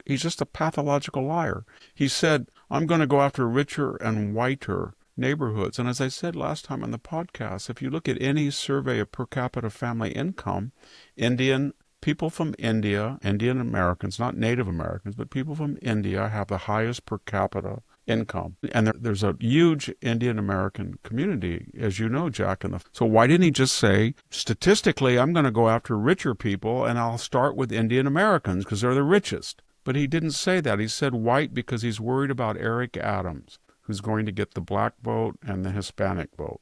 He's just a pathological liar. He said, I'm going to go after richer and whiter neighborhoods. And as I said last time on the podcast, if you look at any survey of per capita family income, people from India, Indian Americans, not Native Americans, but people from India have the highest per capita income. And there's a huge Indian American community, as you know, Jack. So why didn't he just say, statistically, I'm going to go after richer people and I'll start with Indian Americans because they're the richest? But he didn't say that. He said white because he's worried about Eric Adams, who's going to get the black vote and the Hispanic vote.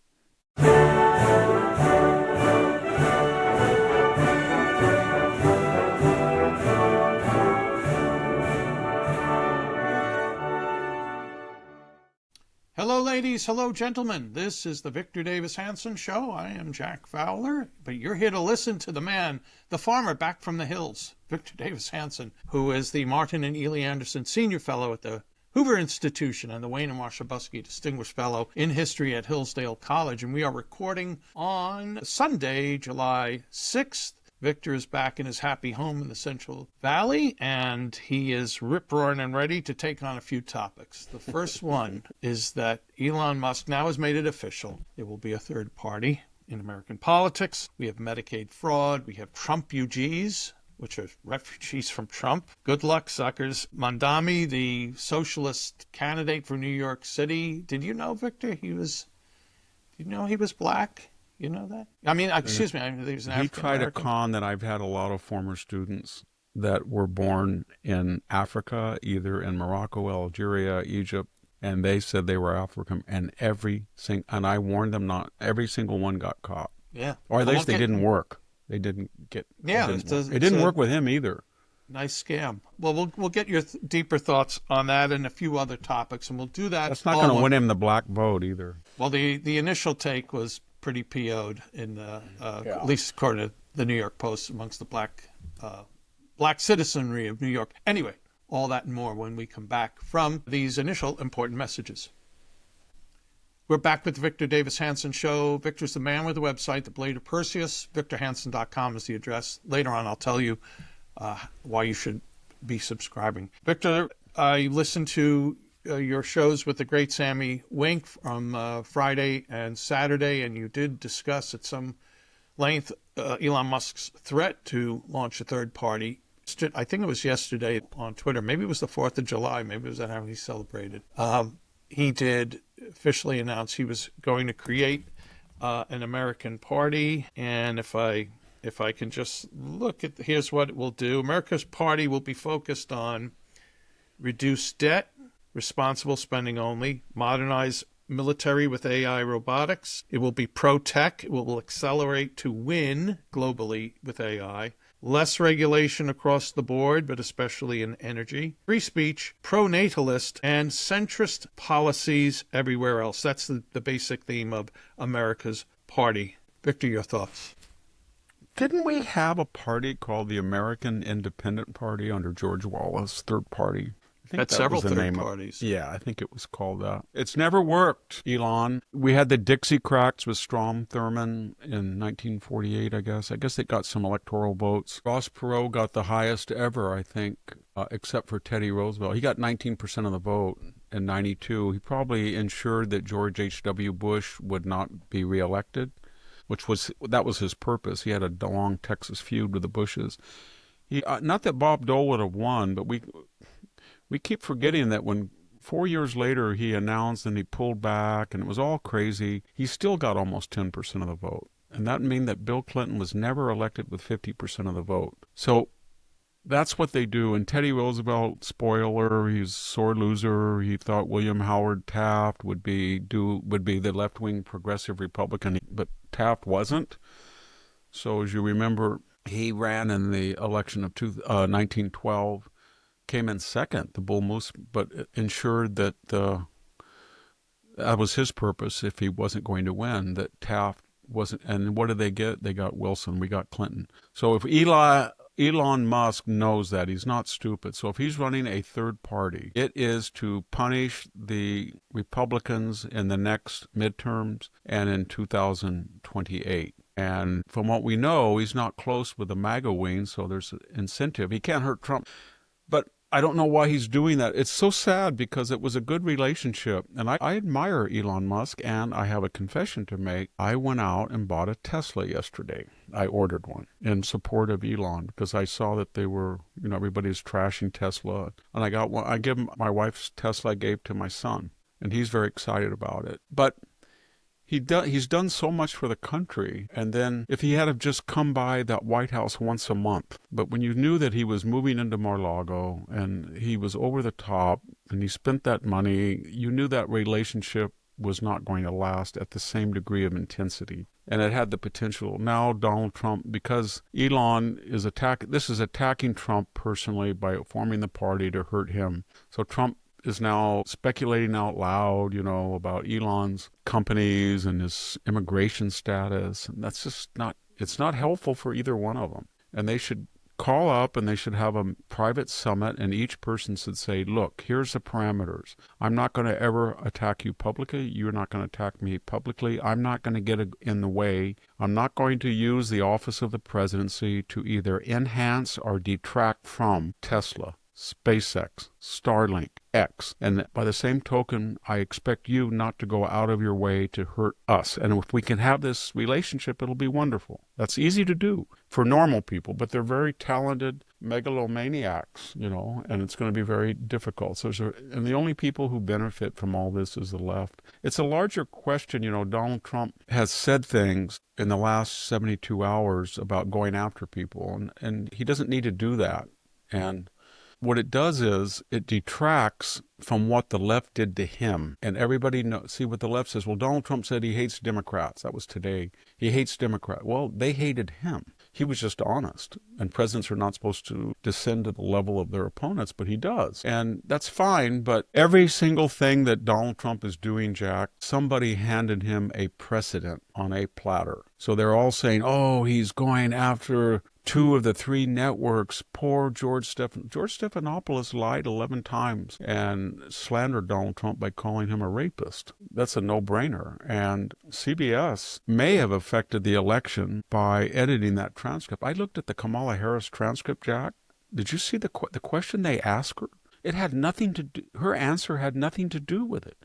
Hello, ladies. Hello, gentlemen. This is the Victor Davis Hanson Show. I am Jack Fowler, but you're here to listen to the man, the farmer back from the hills, Victor Davis Hanson, who is the Martin and Ely Anderson Senior Fellow at the Hoover Institution and the Wayne and Marsha Buskey Distinguished Fellow in History at Hillsdale College. And we are recording on Sunday, July 6th. Victor is back in his happy home in the Central Valley, and he is rip-roaring and ready to take on a few topics. The first one is that Elon Musk now has made it official. It will be a third party in American politics. We have Medicaid fraud. We have Trump UGs, which are refugees from Trump. Good luck, suckers. Mamdani, the socialist candidate for New York City. Did you know, Victor, he was black? You know that? I mean, excuse me, he was an African American. He tried a con that I've had a lot of former students that were born in Africa, either in Morocco, Algeria, Egypt, and they said they were African, and I warned them not, every single one got caught. Yeah. Or at least they didn't work. They didn't get, yeah, it didn't work with him either. Nice scam. Well, we'll get your deeper thoughts on that and a few other topics, and we'll do that. That's not going to win him the black vote either. Well, the initial take was pretty PO'd in the, at least according to the New York Post, amongst the black citizenry of New York. Anyway, all that and more when we come back from these initial important messages. We're back with the Victor Davis Hanson Show. Victor's the man with the website, The Blade of Perseus. VictorHanson.com is the address. Later on, I'll tell you why you should be subscribing. Victor, I listened to your shows with the great Sammy Wink from Friday and Saturday, and you did discuss at some length Elon Musk's threat to launch a third party. I think it was yesterday on Twitter. Maybe it was the 4th of July. Maybe it was how he celebrated. He did officially announce he was going to create an American party. And if I can just look at, here's what it will do. America's party will be focused on reduced debt, responsible spending only, modernize military with AI robotics. It will be pro-tech. It will accelerate to win globally with AI. Less regulation across the board, but especially in energy. Free speech, pro-natalist, and centrist policies everywhere else. That's the basic theme of America's party. Victor, your thoughts? Didn't we have a party called the American Independent Party under George Wallace, third party? Had several third parties. Yeah, I think it was called that. It's never worked, Elon. We had the Dixiecrats with Strom Thurmond in 1948, I guess. I guess they got some electoral votes. Ross Perot got the highest ever, I think, except for Teddy Roosevelt. He got 19% of the vote in 92. He probably ensured that George H.W. Bush would not be reelected, that was his purpose. He had a long Texas feud with the Bushes. Not that Bob Dole would have won, but we keep forgetting that when 4 years later he announced and he pulled back and it was all crazy, he still got almost 10% of the vote. And that means that Bill Clinton was never elected with 50% of the vote. So that's what they do. And Teddy Roosevelt, spoiler, he's a sore loser. He thought William Howard Taft would be the left-wing progressive Republican, but Taft wasn't. So as you remember, he ran in the election of 1912. Came in second, the Bull Moose, but ensured that that was his purpose if he wasn't going to win, that Taft wasn't. And what did they get? They got Wilson. We got Clinton. So if Elon Musk knows that, he's not stupid. So if he's running a third party, it is to punish the Republicans in the next midterms and in 2028. And from what we know, he's not close with the MAGA wing, so there's an incentive. He can't hurt Trump. But I don't know why he's doing that. It's so sad because it was a good relationship. And I admire Elon Musk, and I have a confession to make. I went out and bought a Tesla yesterday. I ordered one in support of Elon because I saw that they were, everybody's trashing Tesla. And I got one. I give my wife's Tesla I gave to my son, and he's very excited about it. But he's done so much for the country, and then if he had have just come by that White House once a month, but when you knew that he was moving into Mar-a-Lago and he was over the top and he spent that money, you knew that relationship was not going to last at the same degree of intensity. And it had the potential. Now Donald Trump, because Elon is attacking Trump personally by forming the party to hurt him. So Trump is now speculating out loud, about Elon's companies and his immigration status. And that's just it's not helpful for either one of them. And they should call up and they should have a private summit, and each person should say, look, here's the parameters. I'm not going to ever attack you publicly. You're not going to attack me publicly. I'm not going to get in the way. I'm not going to use the office of the presidency to either enhance or detract from Tesla, SpaceX, Starlink, X. And by the same token, I expect you not to go out of your way to hurt us. And if we can have this relationship, it'll be wonderful. That's easy to do for normal people, but they're very talented megalomaniacs, and it's going to be very difficult. And the only people who benefit from all this is the left. It's a larger question. Donald Trump has said things in the last 72 hours about going after people, and he doesn't need to do that. And what it does is it detracts from what the left did to him. And everybody see what the left says. Well, Donald Trump said he hates Democrats. That was today. He hates Democrats. Well, they hated him. He was just honest. And presidents are not supposed to descend to the level of their opponents, but he does. And that's fine. But every single thing that Donald Trump is doing, Jack, somebody handed him a precedent on a platter. So they're all saying, oh, he's going after 2 of the 3 networks. Poor George Stephanopoulos lied 11 times and slandered Donald Trump by calling him a rapist. That's a no-brainer. And CBS may have affected the election by editing that transcript. I looked at the Kamala Harris transcript, Jack. Did you see the question they asked her? It had nothing to do. Her answer had nothing to do with it.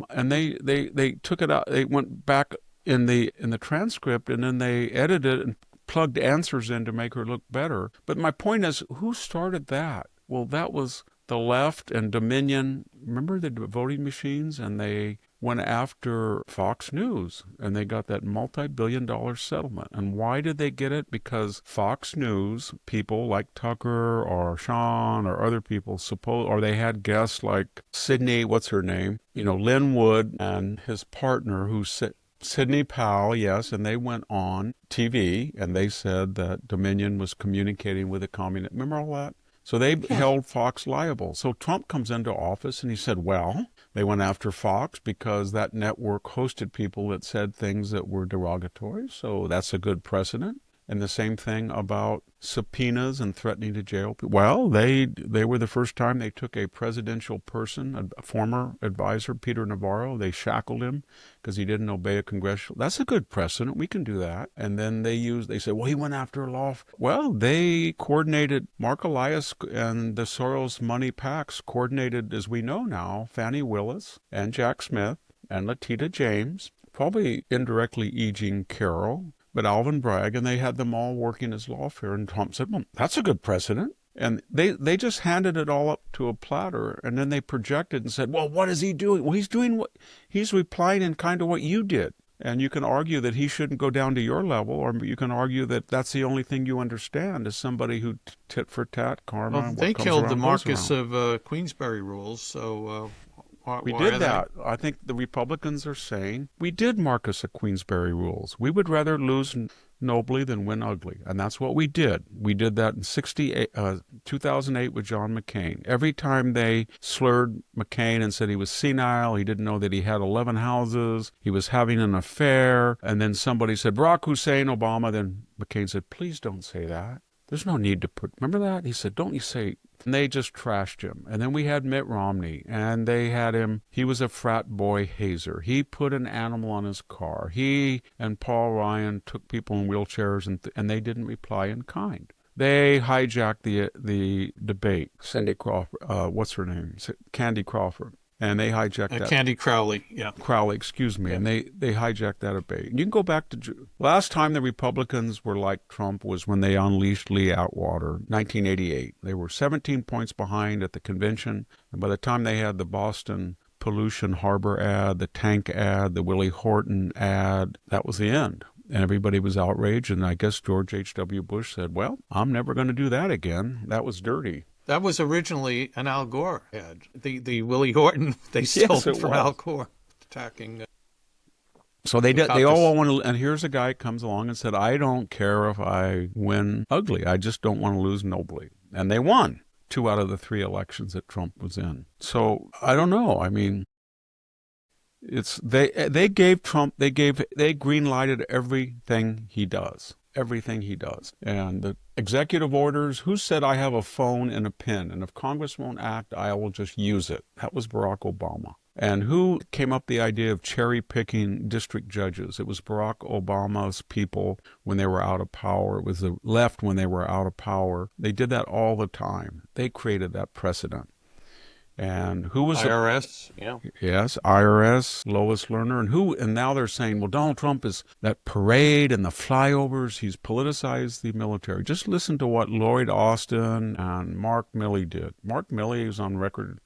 And they took it out. They went back in the transcript, and then they edited it and plugged answers in to make her look better. But my point is, who started that? Well, that was the left and Dominion. Remember the voting machines? And they went after Fox News, and they got that multi-billion-dollar settlement. And why did they get it? Because Fox News people like Tucker or Sean or other people or they had guests like Sydney, what's her name? Lynn Wood and his partner who Sidney Powell, yes, and they went on TV, and they said that Dominion was communicating with the communist. Remember all that? So they held Fox liable. So Trump comes into office, and he said, well, they went after Fox because that network hosted people that said things that were derogatory, so that's a good precedent. And the same thing about subpoenas and threatening to jail people. Well, they were the first time they took a presidential person, a former advisor, Peter Navarro. They shackled him because he didn't obey a congressional. That's a good precedent. We can do that. And then they said, well, he went after a law. Well, they coordinated, Mark Elias and the Soros money PACs coordinated, as we know now, Fannie Willis and Jack Smith and Letitia James, probably indirectly E. Jean Carroll, but Alvin Bragg, and they had them all working as lawfare. And Trump said, well, that's a good precedent. And they just handed it all up to a platter, and then they projected and said, well, what is he doing? Well, he's replying in kind of what you did. And you can argue that he shouldn't go down to your level, or you can argue that that's the only thing you understand as somebody who tit for tat, karma. Well, they killed the Marcus of Queensberry rules, so... We did that. I think the Republicans are saying we did Marcus of Queensberry rules. We would rather lose nobly than win ugly. And that's what we did. We did that in 2008 with John McCain. Every time they slurred McCain and said he was senile, he didn't know that he had 11 houses, he was having an affair, and then somebody said, Barack Hussein Obama, then McCain said, please don't say that. There's no need to remember that? He said, don't you say... And they just trashed him. And then we had Mitt Romney, and they had him. He was a frat boy hazer. He put an animal on his car. He and Paul Ryan took people in wheelchairs, and they didn't reply in kind. They hijacked the debate. Cindy Crawford, what's her name? Candy Crawford. And they hijacked that. Candy Crowley, yeah. Crowley, excuse me. Yeah. And they hijacked that debate. You can go back to last time the Republicans were like Trump was when they unleashed Lee Atwater, 1988. They were 17 points behind at the convention. And by the time they had the Boston Pollution Harbor ad, the tank ad, the Willie Horton ad, that was the end. And everybody was outraged. And I guess George H.W. Bush said, well, I'm never going to do that again. That was dirty. That was originally an Al Gore ad. The Willie Horton, they stole it from Al Gore, attacking. So they all want to, and here's a guy comes along and said, I don't care if I win ugly. I just don't want to lose nobly. And they won 2 out of the 3 elections that Trump was in. So I don't know. I mean, they gave Trump, they green lighted everything he does. Everything he does. And the executive orders, who said I have a phone and a pen, and if Congress won't act, I will just use it? That was Barack Obama. And who came up with the idea of cherry-picking district judges? It was Barack Obama's people when they were out of power. It was the left when they were out of power. They did that all the time. They created that precedent. And who was IRS? Yeah. Yes, IRS, Lois Lerner, and now they're saying, well, Donald Trump is that parade and the flyovers. He's politicized the military. Just listen to what Lloyd Austin and Mark Milley did. Mark Milley is on record,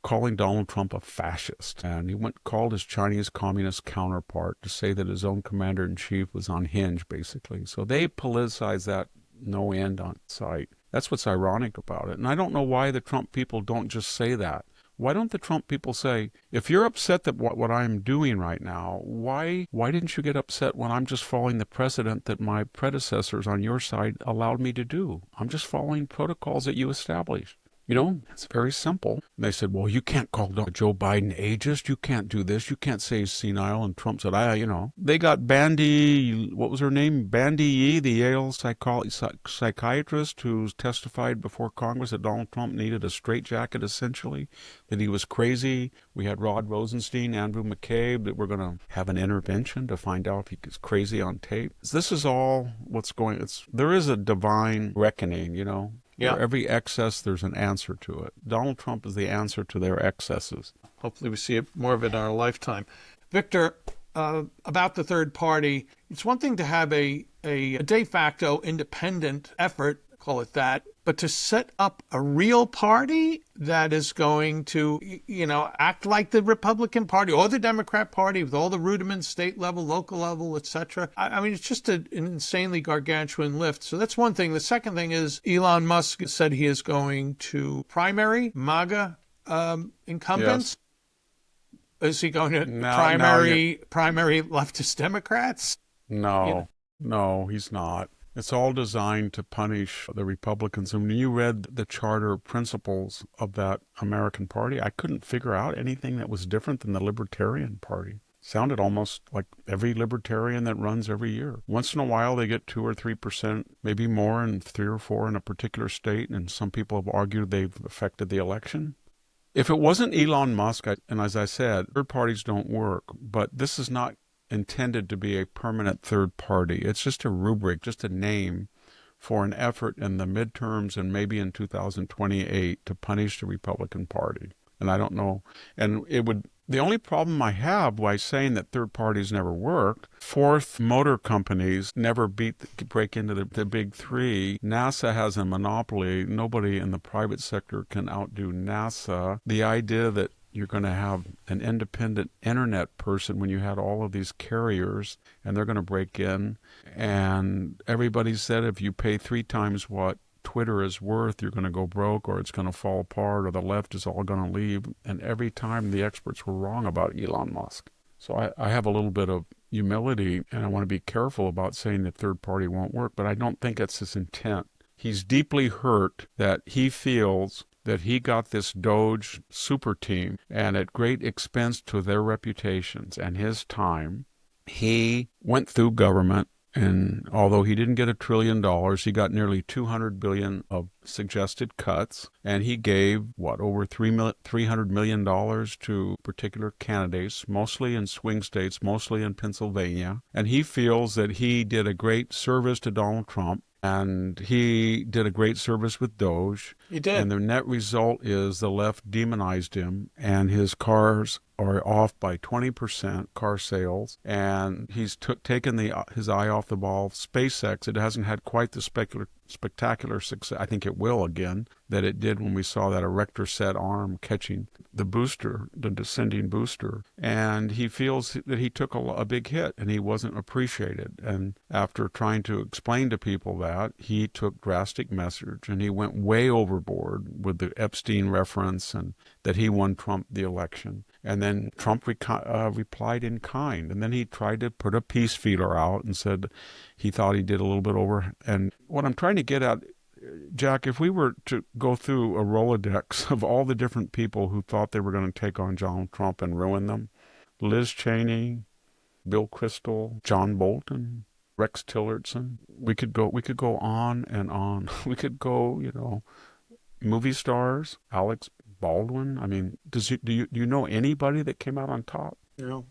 calling Donald Trump a fascist, and he called his Chinese communist counterpart to say that his own commander-in-chief was unhinged, basically. So they politicized that no end on sight. That's what's ironic about it. And I don't know why the Trump people don't just say that. Why don't the Trump people say, if you're upset that what I'm doing right now, why didn't you get upset when I'm just following the precedent that my predecessors on your side allowed me to do? I'm just following protocols that you established. It's very simple. And they said, well, you can't call Joe Biden ageist. You can't do this. You can't say he's senile. And Trump said, They got Bandy, what was her name? Bandy Yee, the Yale psychiatrist who testified before Congress that Donald Trump needed a straitjacket, essentially, that he was crazy. We had Rod Rosenstein, Andrew McCabe, that we're going to have an intervention to find out if he's crazy on tape. This is all what's going. There is a divine reckoning, Yeah. For every excess, there's an answer to it. Donald Trump is the answer to their excesses. Hopefully we see more of it in our lifetime. Victor, about the third party, it's one thing to have a de facto independent effort, call it that, but to set up a real party that is going to, act like the Republican Party or the Democrat Party with all the rudiments, state level, local level, etc. I mean, it's just an insanely gargantuan lift. So that's one thing. The second thing is Elon Musk said he is going to primary MAGA incumbents. Yes. Is he going to primary leftist Democrats? No, he's not. It's all designed to punish the Republicans. And when you read the charter principles of that American Party, I couldn't figure out anything that was different than the Libertarian Party. Sounded almost like every Libertarian that runs every year. Once in a while, they get 2 or 3%, maybe more, and 3 or 4 in a particular state. And some people have argued they've affected the election. If it wasn't Elon Musk, and as I said, third parties don't work, but this is not intended to be a permanent third party. It's just a rubric, just a name for an effort in the midterms and maybe in 2028 to punish the Republican Party. And I don't know. And the only problem I have by saying that third parties never worked, fourth motor companies never break into the big 3. NASA has a monopoly. Nobody in the private sector can outdo NASA. The idea that you're going to have an independent internet person when you had all of these carriers and they're going to break in. And everybody said if you pay 3 times what Twitter is worth, you're going to go broke or it's going to fall apart or the left is all going to leave. And every time the experts were wrong about Elon Musk. So I have a little bit of humility and I want to be careful about saying that third party won't work, but I don't think it's his intent. He's deeply hurt that he feels that he got this Doge super team, and at great expense to their reputations and his time, he went through government, and although he didn't get $1 trillion, he got nearly $200 billion of suggested cuts, and he gave, over $300 million to particular candidates, mostly in swing states, mostly in Pennsylvania, and he feels that he did a great service to Donald Trump. And he did a great service with Doge. He did. And the net result is the left demonized him, and his cars are off by 20% car sales. And he's taken his eye off the ball. SpaceX, it hasn't had quite the spectacular success, I think it will again, that it did when we saw that erector set arm catching the booster, the descending booster. And he feels that he took a big hit and he wasn't appreciated. And after trying to explain to people that, he took drastic measures and he went way overboard with the Epstein reference and that he won Trump the election. And then Trump replied in kind. And then he tried to put a peace feeler out and said he thought he did a little bit over. And what I'm trying to get at, Jack, if we were to go through a Rolodex of all the different people who thought they were going to take on Donald Trump and ruin them, Liz Cheney, Bill Kristol, John Bolton, Rex Tillerson, we could go on and on. We could go, movie stars, Alex Baldwin. I mean, do you know anybody that came out on top? No.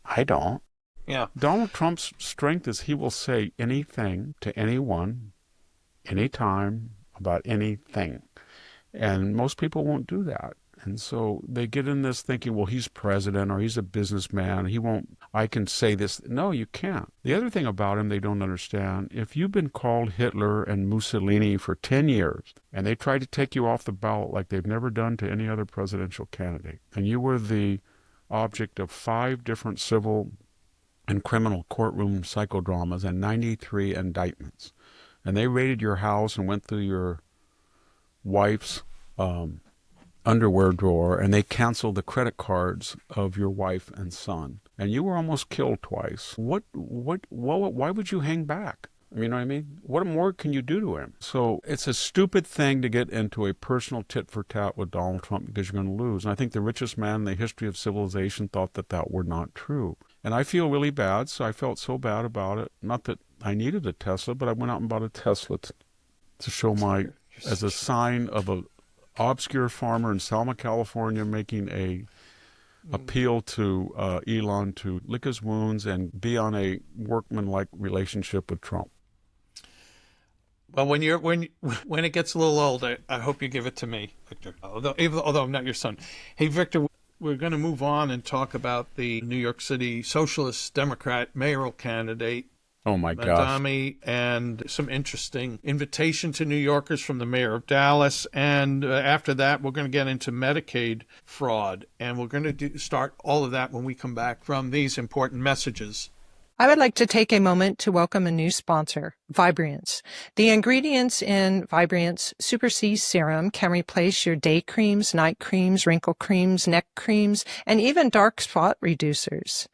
I don't. Yeah. Donald Trump's strength is he will say anything to anyone, anytime, about anything. And most people won't do that. And so they get in this thinking, well, he's president or he's a businessman. I can say this. No, you can't. The other thing about him they don't understand, if you've been called Hitler and Mussolini for 10 years and they tried to take you off the ballot like they've never done to any other presidential candidate, and you were the object of 5 different civil and criminal courtroom psychodramas and 93 indictments, and they raided your house and went through your wife's underwear drawer, and they canceled the credit cards of your wife and son, and you were almost killed twice. Why would you hang back? You know what I mean? What more can you do to him? So it's a stupid thing to get into a personal tit for tat with Donald Trump because you're going to lose. And I think the richest man in the history of civilization thought that were not true. And I feel really bad, so I felt so bad about it. Not that I needed a Tesla, but I went out and bought a Tesla to show as a sign of a obscure farmer in Selma, California, making a appeal to Elon to lick his wounds and be on a workman-like relationship with Trump. Well, when it gets a little old, I hope you give it to me, Victor. Although I'm not your son. Hey, Victor, we're going to move on and talk about the New York City Socialist Democrat mayoral candidate, Oh my gosh. Mamdani, and some interesting invitation to New Yorkers from the mayor of Dallas. And after that, we're going to get into Medicaid fraud. And we're going to start all of that when we come back from these important messages. I would like to take a moment to welcome a new sponsor, Vibrance. The ingredients in Vibrance Super C Serum can replace your day creams, night creams, wrinkle creams, neck creams, and even dark spot reducers.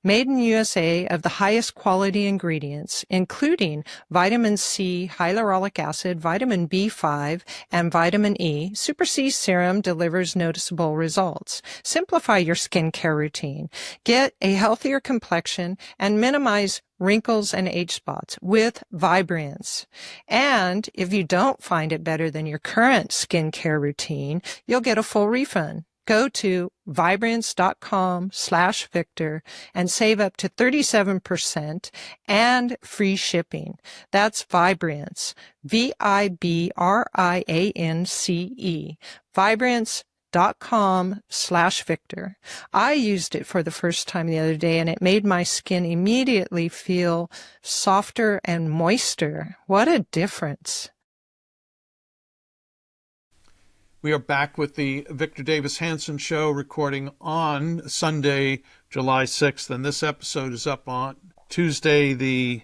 Made in USA of the highest quality ingredients, including vitamin C, hyaluronic acid, vitamin B5, and vitamin E, Super C Serum delivers noticeable results. Simplify your skincare routine. Get a healthier complexion and minimize wrinkles and age spots with Vibrance. And if you don't find it better than your current skincare routine, you'll get a full refund. Go to Vibrance.com/Victor and save up to 37% and free shipping. That's Vibrance, Vibrance, Vibrance.com/Victor. I used it for the first time the other day and it made my skin immediately feel softer and moister. What a difference. We are back with the Victor Davis Hanson Show, recording on Sunday, July 6th, and this episode is up on Tuesday the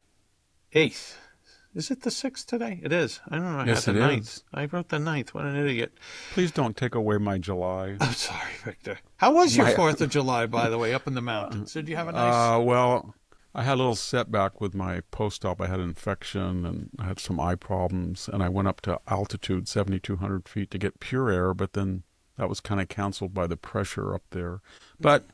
8th. Is it the 6th today? It is. I don't know. Yes, I had the it 9th. is. I wrote the 9th. What an idiot. Please don't take away my July. I'm sorry, Victor. How was your 4th of July, by the way, up in the mountains? Did you have a nice... Well, I had a little setback with my post-op. I had an infection and I had some eye problems, and I went up to altitude, 7,200 feet, to get pure air, but then that was kind of canceled by the pressure up there. But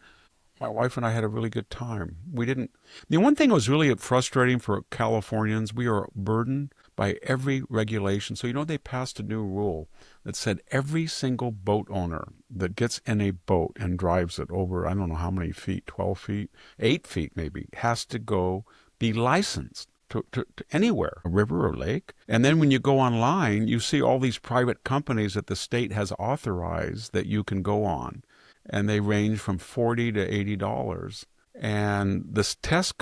my wife and I had a really good time. The one thing that was really frustrating for Californians, we are burdened by every regulation. So, they passed a new rule that said every single boat owner that gets in a boat and drives it over, I don't know how many feet, 12 feet, 8 feet maybe, has to go be licensed. to anywhere, a river or lake. And then when you go online, you see all these private companies that the state has authorized that you can go on. And they range from $40 to $80. And this test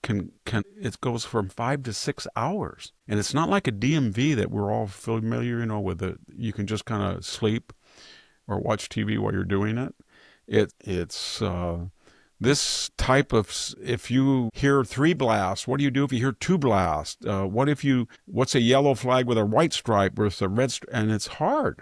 it goes from 5 to 6 hours. And it's not like a DMV that we're all familiar, with you can just kind of sleep or watch TV while you're doing it. It's this type of, if you hear 3 blasts, what do you do if you hear 2 blasts? What's a yellow flag with a white stripe versus a red stripe? And it's hard.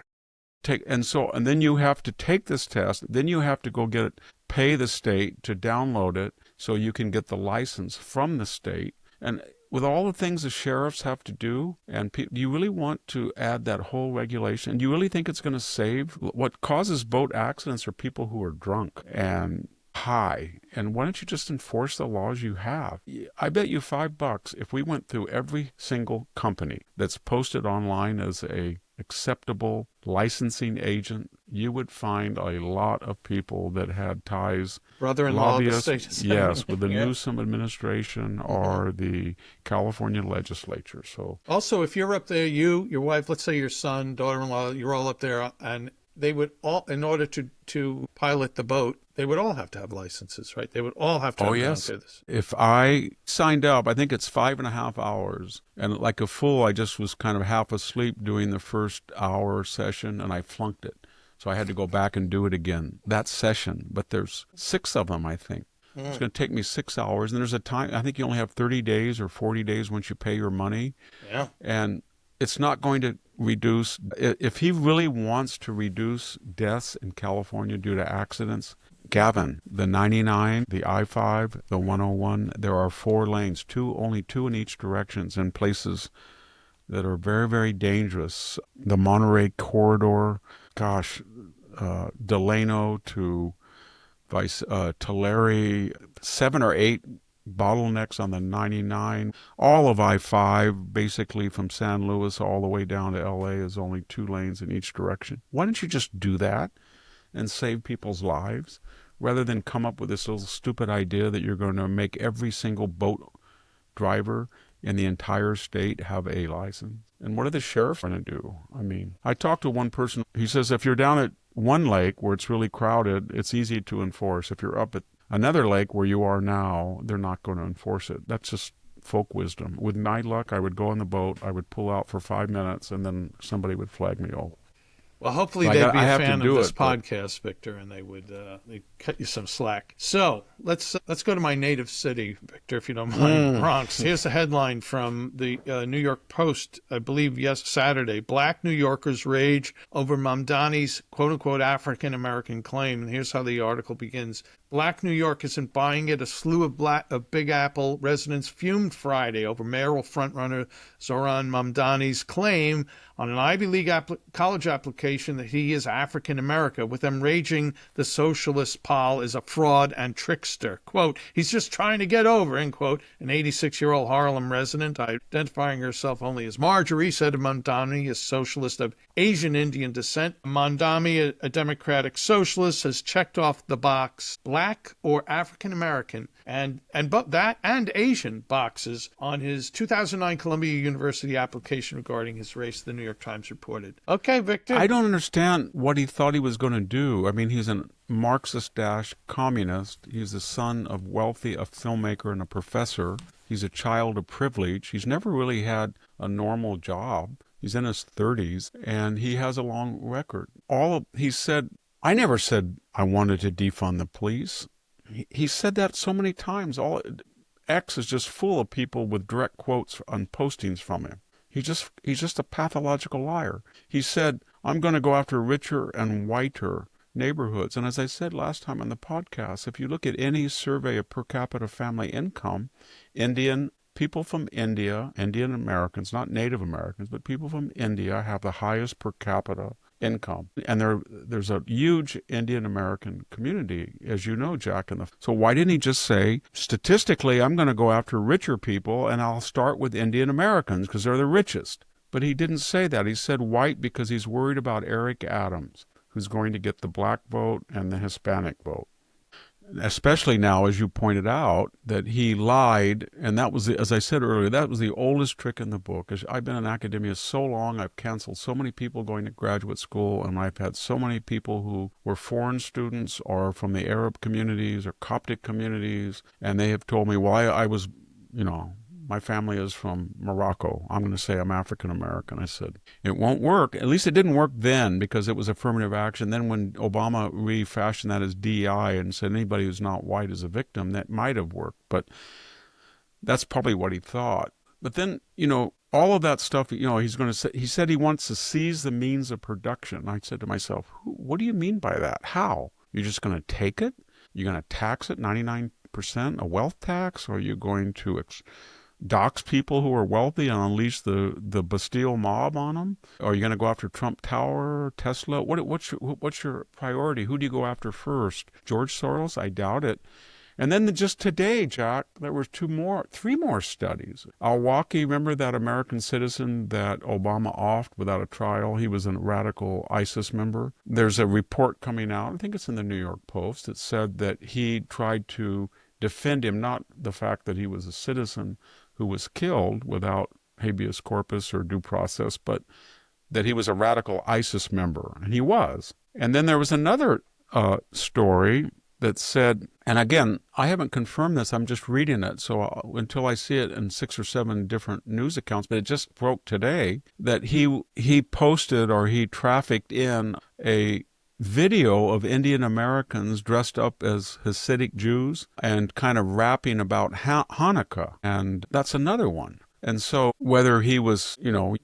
And then you have to take this test. Then you have to go get it, pay the state to download it so you can get the license from the state. And with all the things the sheriffs have to do, and do you really want to add that whole regulation? Do you really think it's going to save? What causes boat accidents are people who are drunk and high. And why don't you just enforce the laws you have? I bet you $5 if we went through every single company that's posted online as a acceptable licensing agent, you would find a lot of people that had ties. Brother-in-law of the state. Yes, with the Newsom administration or the California legislature. So also, if you're up there, you, your wife, let's say your son, daughter-in-law, you're all up there, and they would all, in order to pilot the boat, they would all have to have licenses, right? They would all have to have yes. this. If I signed up, I think it's 5.5 hours. And like a fool, I just was kind of half asleep doing the first hour session, and I flunked it. So I had to go back and do it again, that session. But there's 6 of them, I think. It's going to take me 6 hours. And there's a time, I think you only have 30 days or 40 days once you pay your money. Yeah. And it's not going to reduce, if he really wants to reduce deaths in California due to accidents, Gavin, the 99, the I-5, the 101, there are 4 lanes, only 2 in each direction in places that are very, very dangerous. The Monterey corridor, Delano to Tulare, 7 or 8 bottlenecks on the 99. All of I-5, basically from San Luis all the way down to LA, is only 2 lanes in each direction. Why don't you just do that and save people's lives, rather than come up with this little stupid idea that you're going to make every single boat driver in the entire state have a license? And what are the sheriffs going to do? I mean, I talked to one person. He says if you're down at one lake where it's really crowded, it's easy to enforce. If you're up at another lake where you are now, they're not going to enforce it. That's just folk wisdom. With my luck, I would go on the boat, I would pull out for 5 minutes, and then somebody would flag me over. Well, hopefully they'd be a fan of this podcast, Victor, and they would they'd cut you some slack. So let's go to my native city, Victor, if you don't mind, Bronx. Here's the headline from the New York Post, I believe, Saturday. Black New Yorkers rage over Mamdani's quote-unquote African-American claim. And here's how the article begins. Black New York isn't buying it. A slew of Big Apple residents fumed Friday over mayoral frontrunner Zohran Mamdani's claim on an Ivy League college application that he is African American, with them raging the socialist Paul is a fraud and trickster. Quote, he's just trying to get over, end quote. An 86-year-old Harlem resident, identifying herself only as Marjorie, said of Mamdani, a socialist of Asian Indian descent. Mamdani, a democratic socialist, has checked off the box Black or African American and both that and Asian boxes on his 2009 Columbia University application regarding his race, the New York Times reported. Okay, Victor. I don't understand what he thought he was going to do. I mean, he's a Marxist-communist. He's the son of a filmmaker and a professor. He's a child of privilege. He's never really had a normal job. He's in his 30s, and he has a long record. He said, I never said I wanted to defund the police. He said that so many times. X is just full of people with direct quotes on postings from him. He's just a pathological liar. He said, I'm going to go after richer and whiter neighborhoods. And as I said last time on the podcast, if you look at any survey of per capita family income, people from India, Indian Americans, not Native Americans, but people from India have the highest per capita income. And there's a huge Indian American community, as you know, Jack. So why didn't he just say, statistically, I'm going to go after richer people and I'll start with Indian Americans because they're the richest? But he didn't say that. He said white because he's worried about Eric Adams, who's going to get the black vote and the Hispanic vote. especially now, as you pointed out, that he lied. And that was, as I said earlier, that was the oldest trick in the book. I've been in academia so long, I've canceled so many people going to graduate school, and I've had so many people who were foreign students or from the Arab communities or Coptic communities, and they have told me why I was, my family is from Morocco. I'm going to say I'm African American. I said, it won't work. At least it didn't work then because it was affirmative action. Then when Obama refashioned that as DEI and said anybody who's not white is a victim, that might have worked. But that's probably what he thought. But then, all of that stuff, he's going to say, he said he wants to seize the means of production. I said to myself, what do you mean by that? How? You're just going to take it? You're going to tax it 99%, a wealth tax? Or are you going to dox people who are wealthy and unleash the Bastille mob on them? Or are you going to go after Trump Tower, Tesla? What's your priority? Who do you go after first? George Soros? I doubt it. And then just today, Jack, there were three more studies. Al-Awlaki, remember that American citizen that Obama offed without a trial? He was a radical ISIS member. There's a report coming out, I think it's in the New York Post, that said that he tried to defend him, not the fact that he was a citizen who was killed without habeas corpus or due process, but that he was a radical ISIS member, and he was. And then there was another story that said, and again, I haven't confirmed this, I'm just reading it, so until I see it in 6 or 7 different news accounts, but it just broke today, that he posted or he trafficked in a video of Indian Americans dressed up as Hasidic Jews and kind of rapping about Hanukkah. And that's another one. And so whether he was,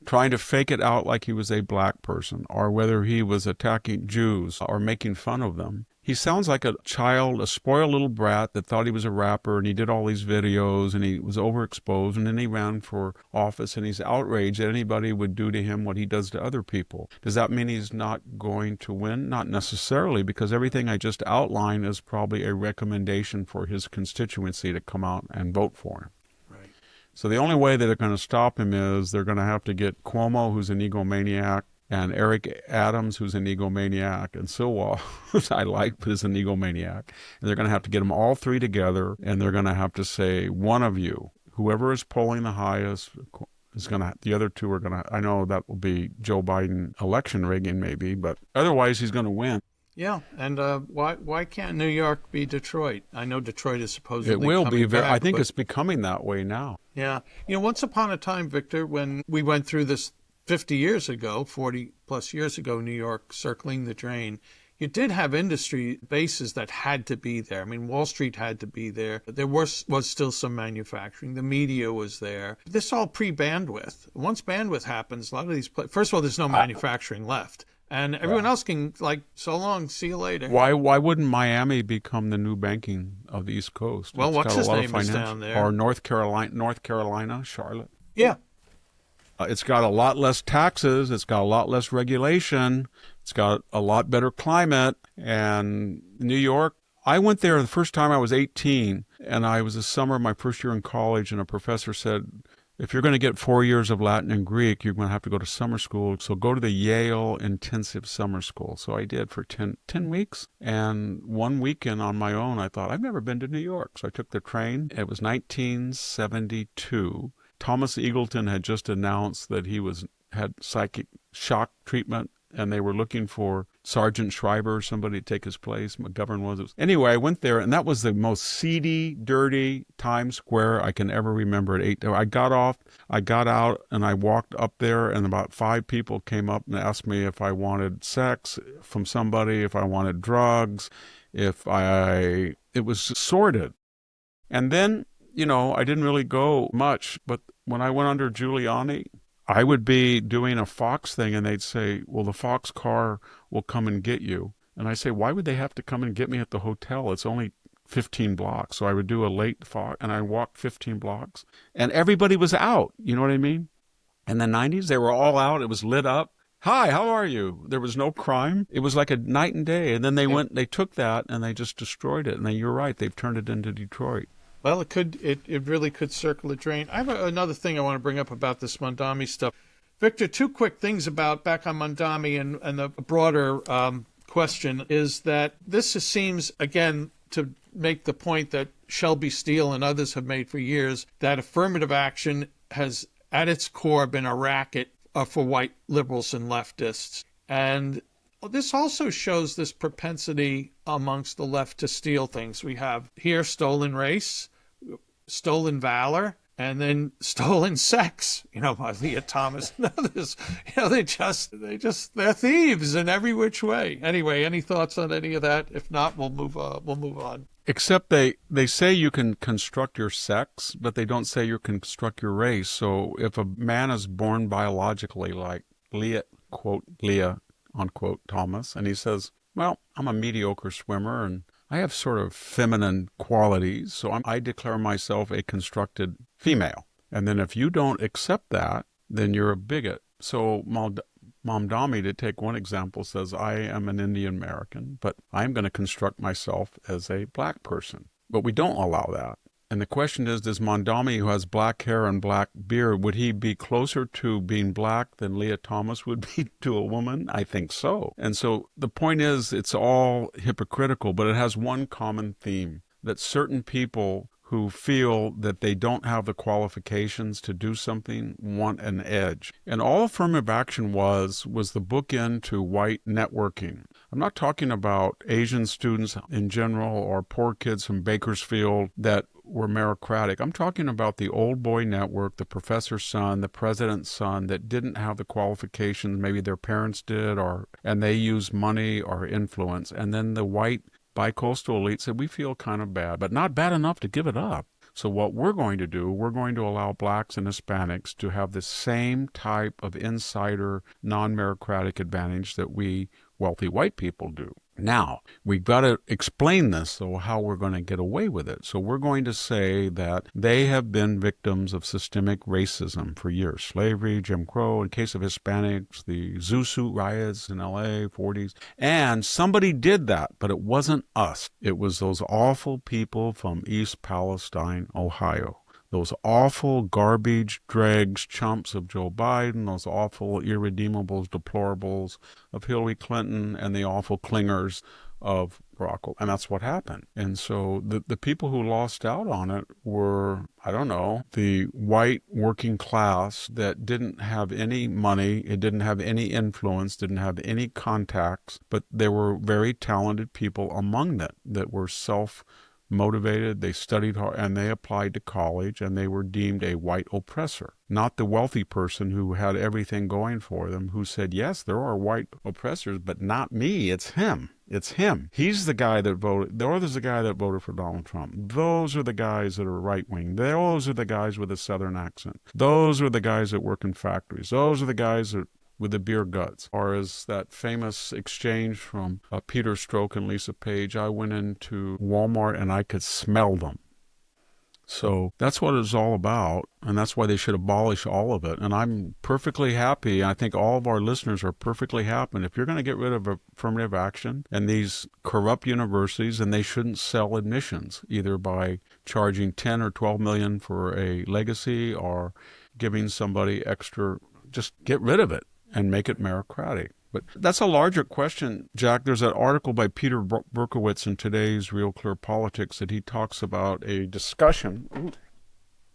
trying to fake it out like he was a black person, or whether he was attacking Jews or making fun of them, he sounds like a child, a spoiled little brat that thought he was a rapper, and he did all these videos, and he was overexposed, and then he ran for office, and he's outraged that anybody would do to him what he does to other people. Does that mean he's not going to win? Not necessarily, because everything I just outlined is probably a recommendation for his constituency to come out and vote for him. Right. So the only way that they're going to stop him is they're going to have to get Cuomo, who's an egomaniac, and Eric Adams, who's an egomaniac, and Silwa, who I like, but is an egomaniac. And they're going to have to get them all three together, and they're going to have to say, one of you, whoever is polling the highest, is going to, the other two are going to, I know that will be Joe Biden election rigging maybe, but otherwise he's going to win. Yeah, and why can't New York be Detroit? I know Detroit is supposedly It will be. back, I think it's becoming that way now. Yeah. Once upon a time, Victor, when we went through this 50 years ago, 40 plus years ago, New York circling the drain, you did have industry bases that had to be there. I mean, Wall Street had to be there. There was still some manufacturing. The media was there. This all pre-bandwidth. Once bandwidth happens, a lot of these first of all, there's no manufacturing left. And everyone else can, so long, see you later. Why wouldn't Miami become the new banking of the East Coast? Well, It's what's got a his lot name of is finance- down there? Or North Carolina, Charlotte. Yeah. It's got a lot less taxes. It's got a lot less regulation. It's got a lot better climate. And New York, I went there the first time I was 18, and I was a summer my first year in college, and a professor said, if you're going to get 4 years of Latin and Greek, you're going to have to go to summer school. So go to the Yale Intensive Summer School. So I did for 10 weeks. And one weekend on my own, I thought, I've never been to New York. So I took the train. It was 1972. Thomas Eagleton had just announced that he had psychic shock treatment, and they were looking for Sergeant Schreiber, somebody to take his place. McGovern was. Anyway, I went there, and that was the most seedy, dirty Times Square I can ever remember at 8. I got out, and I walked up there, and about 5 people came up and asked me if I wanted sex from somebody, if I wanted drugs, it was sordid. And then, I didn't really go much, but when I went under Giuliani, I would be doing a Fox thing, and they'd say, well, the Fox car will come and get you. And I say, why would they have to come and get me at the hotel? It's only 15 blocks. So I would do a late Fox, and I walked 15 blocks. And everybody was out, you know what I mean? In the 90s, they were all out. It was lit up. Hi, how are you? There was no crime. It was like a night and day. And then they took that, and they just destroyed it. And then you're right, they've turned it into Detroit. Well, it really could circle the drain. I have another thing I want to bring up about this Mamdani stuff. Victor, 2 quick things back on Mamdani and the broader question is that this seems, again, to make the point that Shelby Steele and others have made for years, that affirmative action has at its core been a racket for white liberals and leftists. And this also shows this propensity amongst the left to steal things. We have here stolen race, stolen valor, and then stolen sex, by Leah Thomas and others. They're thieves in every which way. Anyway, any thoughts on any of that? If not, we'll move on. Except they say you can construct your sex, but they don't say you can construct your race. So if a man is born biologically like Leah, quote, Leah, unquote, Thomas, and he says, well, I'm a mediocre swimmer and I have sort of feminine qualities, so I declare myself a constructed female. And then if you don't accept that, then you're a bigot. So Mamdani, to take one example, says, I am an Indian American, but I'm going to construct myself as a black person. But we don't allow that. And the question is, does Mamdani, who has black hair and black beard, would he be closer to being black than Leah Thomas would be to a woman? I think so. And so the point is, it's all hypocritical, but it has one common theme, that certain people who feel that they don't have the qualifications to do something want an edge. And all affirmative action was the bookend to white networking. I'm not talking about Asian students in general or poor kids from Bakersfield that were meritocratic. I'm talking about the old boy network, the professor's son, the president's son that didn't have the qualifications, maybe their parents did, and they used money or influence. And then the white bicoastal elite said, we feel kind of bad, but not bad enough to give it up. So what we're going to do, we're going to allow blacks and Hispanics to have the same type of insider, non-meritocratic advantage that we wealthy white people do. Now, we've got to explain this, so how we're going to get away with it. So we're going to say that they have been victims of systemic racism for years. Slavery, Jim Crow, in case of Hispanics, the Zoo Suit riots in LA, 40s. And somebody did that, but it wasn't us. It was those awful people from East Palestine, Ohio. Those awful garbage dregs, chumps of Joe Biden, those awful irredeemables, deplorables of Hillary Clinton, and the awful clingers of Barack Obama. And that's what happened. And so the people who lost out on it were, the white working class that didn't have any money, it didn't have any influence, didn't have any contacts, but there were very talented people among them that were motivated, they studied hard, and they applied to college, and they were deemed a white oppressor. Not the wealthy person who had everything going for them, who said, yes, there are white oppressors, but not me, it's him. It's him. He's the guy that voted. There's the guy that voted for Donald Trump. Those are the guys that are right-wing. Those are the guys with a southern accent. Those are the guys that work in factories. Those are the guys that with the beer guts. Or as that famous exchange from Peter Strzok and Lisa Page, I went into Walmart and I could smell them. So that's what it's all about, and that's why they should abolish all of it. And I'm perfectly happy, I think all of our listeners are perfectly happy. And if you're going to get rid of affirmative action and these corrupt universities, then they shouldn't sell admissions, either by charging 10 or 12 million for a legacy or giving somebody extra. Just get rid of it and make it meritocratic. But that's a larger question, Jack. There's an article by Peter Berkowitz in today's Real Clear Politics that he talks about a discussion.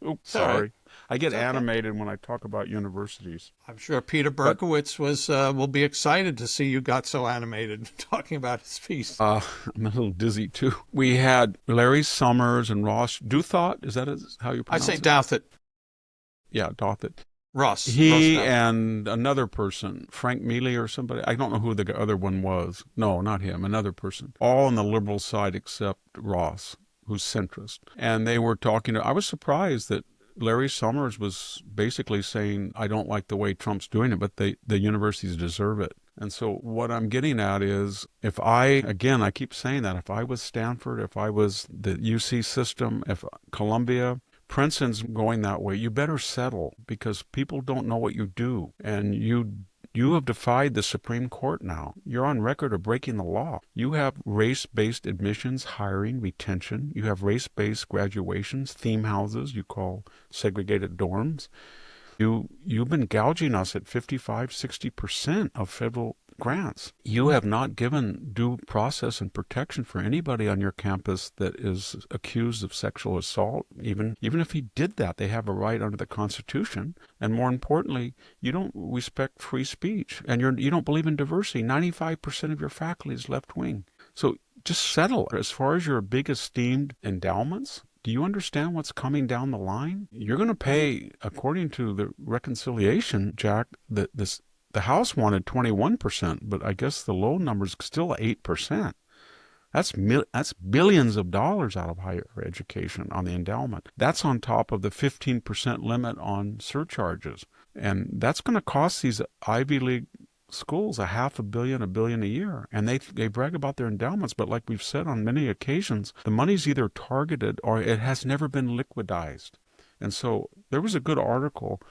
Oops, sorry. Right. I get animated when I talk about universities. I'm sure Peter Berkowitz will be excited to see you got so animated talking about his piece. I'm a little dizzy, too. We had Larry Summers and Ross Douthat. Is that how you pronounce it? I say Douthat. Yeah, Douthat. Ross. He Ross and another person, Frank Mealy or somebody, I don't know who the other one was. No, not him, another person. All on the liberal side except Ross, who's centrist. And they were talking, I was surprised that Larry Summers was basically saying, I don't like the way Trump's doing it, but the universities deserve it. And so what I'm getting at is, I keep saying that, if I was Stanford, if I was the UC system, if Columbia, Princeton's going that way, you better settle, because people don't know what you do. And you have defied the Supreme Court now. You're on record of breaking the law. You have race-based admissions, hiring, retention. You have race-based graduations, theme houses you call segregated dorms. You've been gouging us at 55, 60% of federal grants. You have not given due process and protection for anybody on your campus that is accused of sexual assault. Even if he did that, they have a right under the Constitution. And more importantly, you don't respect free speech, and you don't believe in diversity. 95% of your faculty is left-wing. So just settle. As far as your big esteemed endowments, do you understand what's coming down the line? You're going to pay, according to the reconciliation, Jack, the House wanted 21%, but I guess the low number's still 8%. That's billions of dollars out of higher education on the endowment. That's on top of the 15% limit on surcharges. And that's going to cost these Ivy League schools $500 million, $1 billion a year. And they brag about their endowments, but like we've said on many occasions, the money's either targeted or it has never been liquidized. And so there was a good article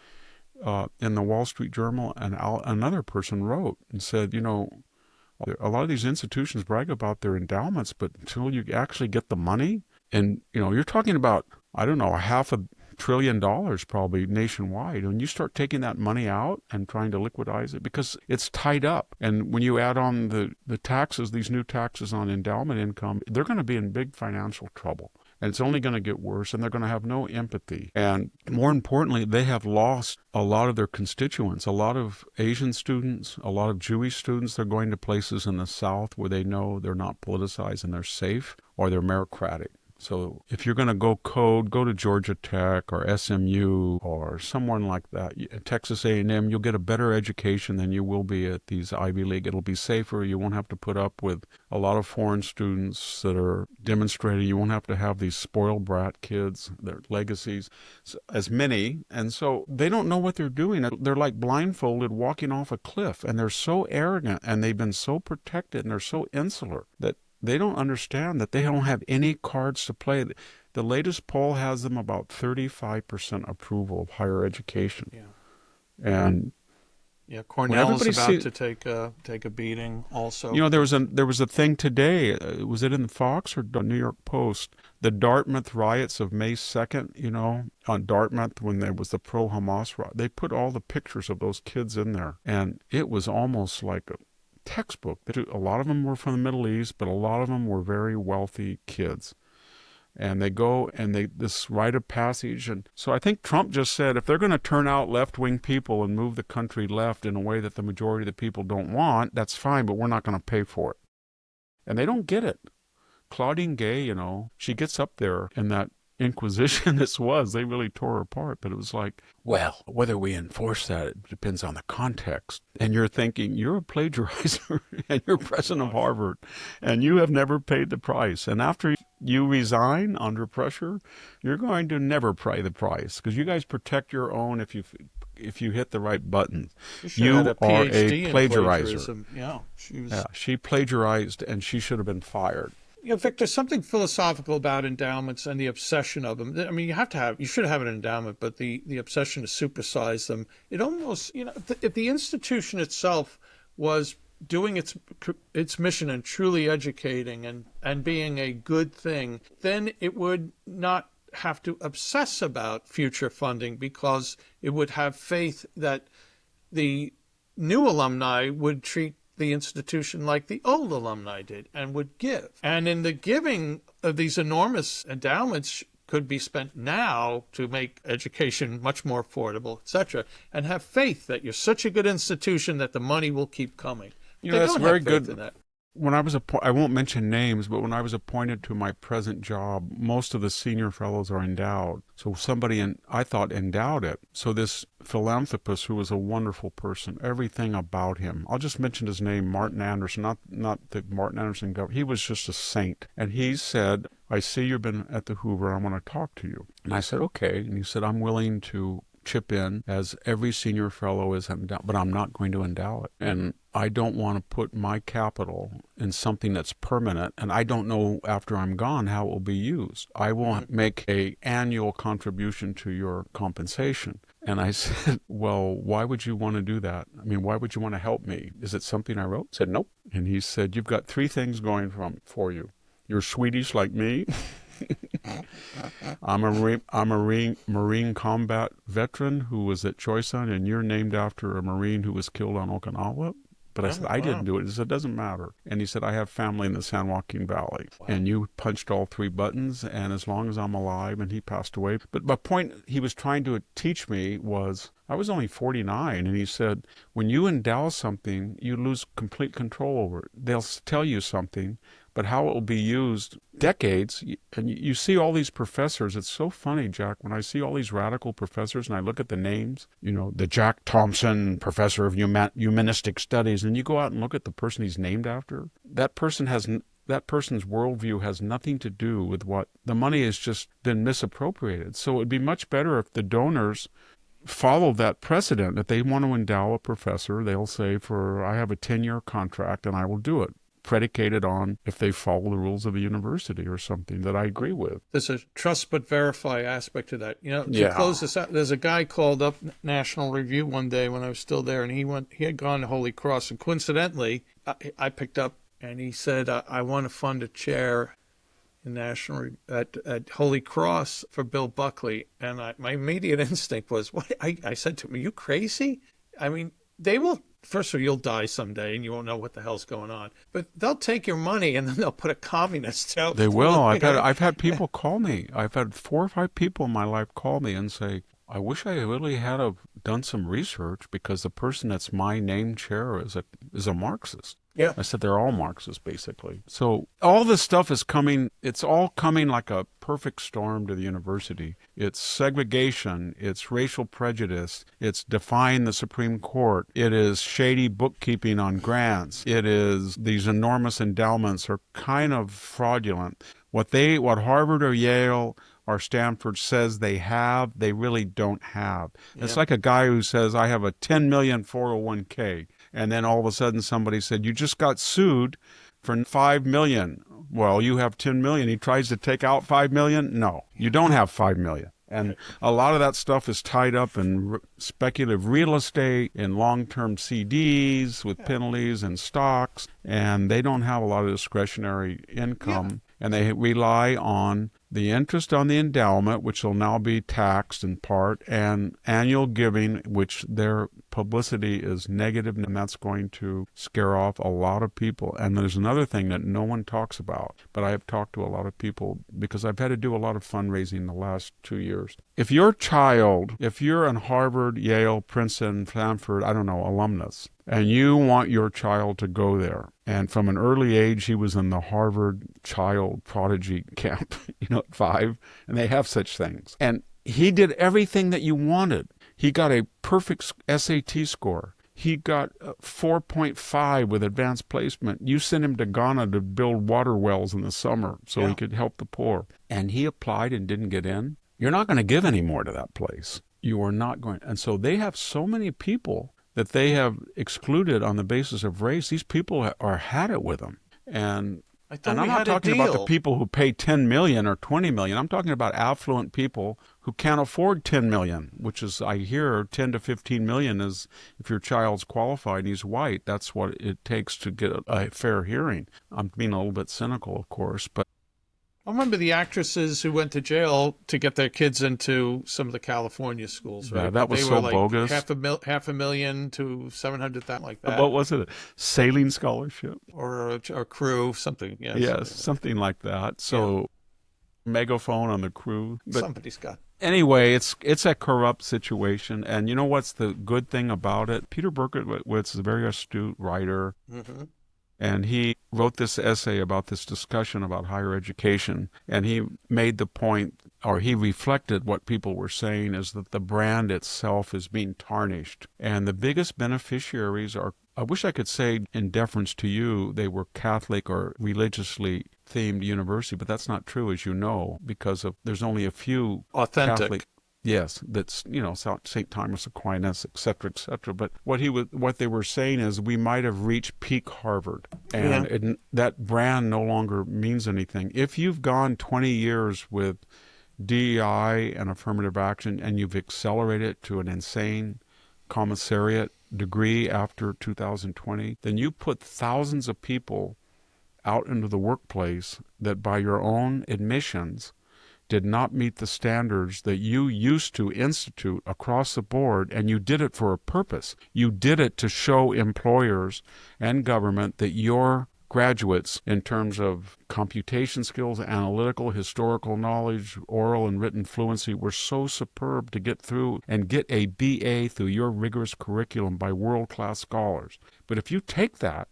in the Wall Street Journal, and another person wrote and said, a lot of these institutions brag about their endowments, but until you actually get the money, and you're talking about, I don't know, $500 billion probably nationwide. When you start taking that money out and trying to liquidize it, because it's tied up, and when you add on the taxes, these new taxes on endowment income, they're going to be in big financial trouble. And it's only going to get worse, and they're going to have no empathy. And more importantly, they have lost a lot of their constituents. A lot of Asian students, a lot of Jewish students, they're going to places in the South where they know they're not politicized and they're safe, or they're meritocratic. So if you're going to go code, go to Georgia Tech or SMU or someone like that, Texas A&M, you'll get a better education than you will be at these Ivy League. It'll be safer. You won't have to put up with a lot of foreign students that are demonstrating. You won't have to have these spoiled brat kids, their legacies, as many. And so they don't know what they're doing. They're like blindfolded walking off a cliff, and they're so arrogant, and they've been so protected, and they're so insular that they don't understand that they don't have any cards to play. The latest poll has them about 35% approval of higher education. Yeah. And Cornell's about to take a beating also. There was a thing today. Was it in the Fox or the New York Post? The Dartmouth riots of May 2nd, on Dartmouth when there was the pro-Hamas riot. They put all the pictures of those kids in there, and it was almost like a textbook. A lot of them were from the Middle East, but a lot of them were very wealthy kids. And they go and this rite of passage. And so I think Trump just said, if they're going to turn out left-wing people and move the country left in a way that the majority of the people don't want, that's fine, but we're not going to pay for it. And they don't get it. Claudine Gay, she gets up there in that Inquisition they really tore her apart. But it was like, well, whether we enforce that, it depends on the context. And you're thinking, you're a plagiarizer, and you're president of Harvard, and you have never paid the price. And after you resign under pressure, you're going to never pay the price, because you guys protect your own if you hit the right buttons. You are a plagiarizer. She plagiarized, and she should have been fired. Victor, something philosophical about endowments and the obsession of them. I mean, you should have an endowment, but the obsession to supersize them, it almost, if the institution itself was doing its mission and truly educating and being a good thing, then it would not have to obsess about future funding, because it would have faith that the new alumni would treat the institution like the old alumni did and would give. And in the giving of these enormous endowments could be spent now to make education much more affordable, etc., and have faith that you're such a good institution that the money will keep coming. That's very good. When I was I won't mention names, but when I was appointed to my present job, most of the senior fellows are endowed. So I thought endowed it. So this philanthropist, who was a wonderful person, everything about him, I'll just mention his name, Martin Anderson, not the Martin Anderson government. He was just a saint. And he said, I see you've been at the Hoover, and I want to talk to you. And I said, okay. And he said, I'm willing to chip in, as every senior fellow is endowed, but I'm not going to endow it. And I don't want to put my capital in something that's permanent, and I don't know after I'm gone how it will be used. I will make an annual contribution to your compensation. And I said, well, why would you want to do that? I mean, why would you want to help me? Is it something I wrote? I said, nope. And he said, you've got three things going for you. You're Swedish like me. I'm a Marine combat veteran who was at Choisun, and you're named after a Marine who was killed on Okinawa. But I said, I didn't do it. He said, it doesn't matter. And he said, I have family in the San Joaquin Valley. Wow. And you punched all 3 buttons, and as long as I'm alive, and he passed away. But my point he was trying to teach me was, I was only 49, and he said, when you endow something, you lose complete control over it. They'll tell you something, but how it will be used decades. And you see all these professors. It's so funny, Jack, when I see all these radical professors and I look at the names, the Jack Thompson Professor of Humanistic Studies, and you go out and look at the person he's named after, that person's worldview has nothing to do with what the money has just been misappropriated. So it would be much better if the donors follow that precedent. If they want to endow a professor, they'll say, I have a 10-year contract and I will do it, predicated on if they follow the rules of a university or something that I agree with. There's a trust but verify aspect to that. To close this out, there's a guy called up National Review one day when I was still there, and he had gone to Holy Cross, and coincidentally, I picked up, and he said, I want to fund a chair in at Holy Cross for Bill Buckley. And my immediate instinct was, what? I said to him, are you crazy? I mean, they will. First of all, you'll die someday and you won't know what the hell's going on. But they'll take your money and then they'll put a communist out. They will. I've had people call me. I've had 4 or 5 people in my life call me and say, I wish I really had done some research because the person that's my named chair is a Marxist. Yeah. I said they're all Marxists, basically. So all this stuff is coming. It's all coming like a perfect storm to the university. It's segregation. It's racial prejudice. It's defying the Supreme Court. It is shady bookkeeping on grants. It is these enormous endowments are kind of fraudulent. What Harvard or Yale or Stanford says they have, they really don't have. Yeah. It's like a guy who says, I have a 10 million 401k. And then all of a sudden somebody said, you just got sued for 5 million. Well, you have 10 million. He tries to take out 5 million. No, you don't have 5 million. And a lot of that stuff is tied up in speculative real estate, in long-term CDs with penalties and stocks. And they don't have a lot of discretionary income. Yeah. And they rely on the interest on the endowment, which will now be taxed in part, and annual giving, which their publicity is negative, and that's going to scare off a lot of people. And there's another thing that no one talks about, but I have talked to a lot of people because I've had to do a lot of fundraising the last 2 years. If you're in Harvard, Yale, Princeton, Stanford, alumnus, and you want your child to go there, and from an early age, he was in the Harvard Child Prodigy Camp, at 5, and they have such things. And he did everything that you wanted. He got a perfect SAT score. He got 4.5 with advanced placement. You sent him to Ghana to build water wells in the summer so he could help the poor. And he applied and didn't get in. You're not going to give any more to that place. You are not going. And so they have so many people that they have excluded on the basis of race. These people are had it with them. And I'm not talking about the people who pay 10 million or 20 million. I'm talking about affluent people who can't afford 10 million, which is, I hear, 10 to 15 million is, if your child's qualified and he's white, that's what it takes to get a fair hearing. I'm being a little bit cynical, of course, but I remember the actresses who went to jail to get their kids into some of the California schools, right? Yeah, that was so bogus. $500,000 to $700,000, like that. What was it? A sailing scholarship? Or a crew, something. Yes, something like that. So, megaphone on the crew. But somebody's got. Anyway, it's a corrupt situation. And you know what's the good thing about it? Peter Berkowitz is a very astute writer. Mm-hmm. And he wrote this essay about this discussion about higher education. And he made the point, or he reflected what people were saying, is that the brand itself is being tarnished. And the biggest beneficiaries are, I wish I could say in deference to you, they were Catholic or religiously themed university, but that's not true, as you know, because there's only a few authentic Catholic. Yes, that's, St. Thomas Aquinas, et cetera, et cetera. But what they were saying is we might have reached peak Harvard, and that brand no longer means anything. If you've gone 20 years with DEI and affirmative action, and you've accelerated to an insane commissariat degree after 2020, then you put thousands of people out into the workplace that by your own admissions, did not meet the standards that you used to institute across the board, and you did it for a purpose. You did it to show employers and government that your graduates, in terms of computation skills, analytical, historical knowledge, oral and written fluency, were so superb to get through and get a BA through your rigorous curriculum by world-class scholars. But if you take that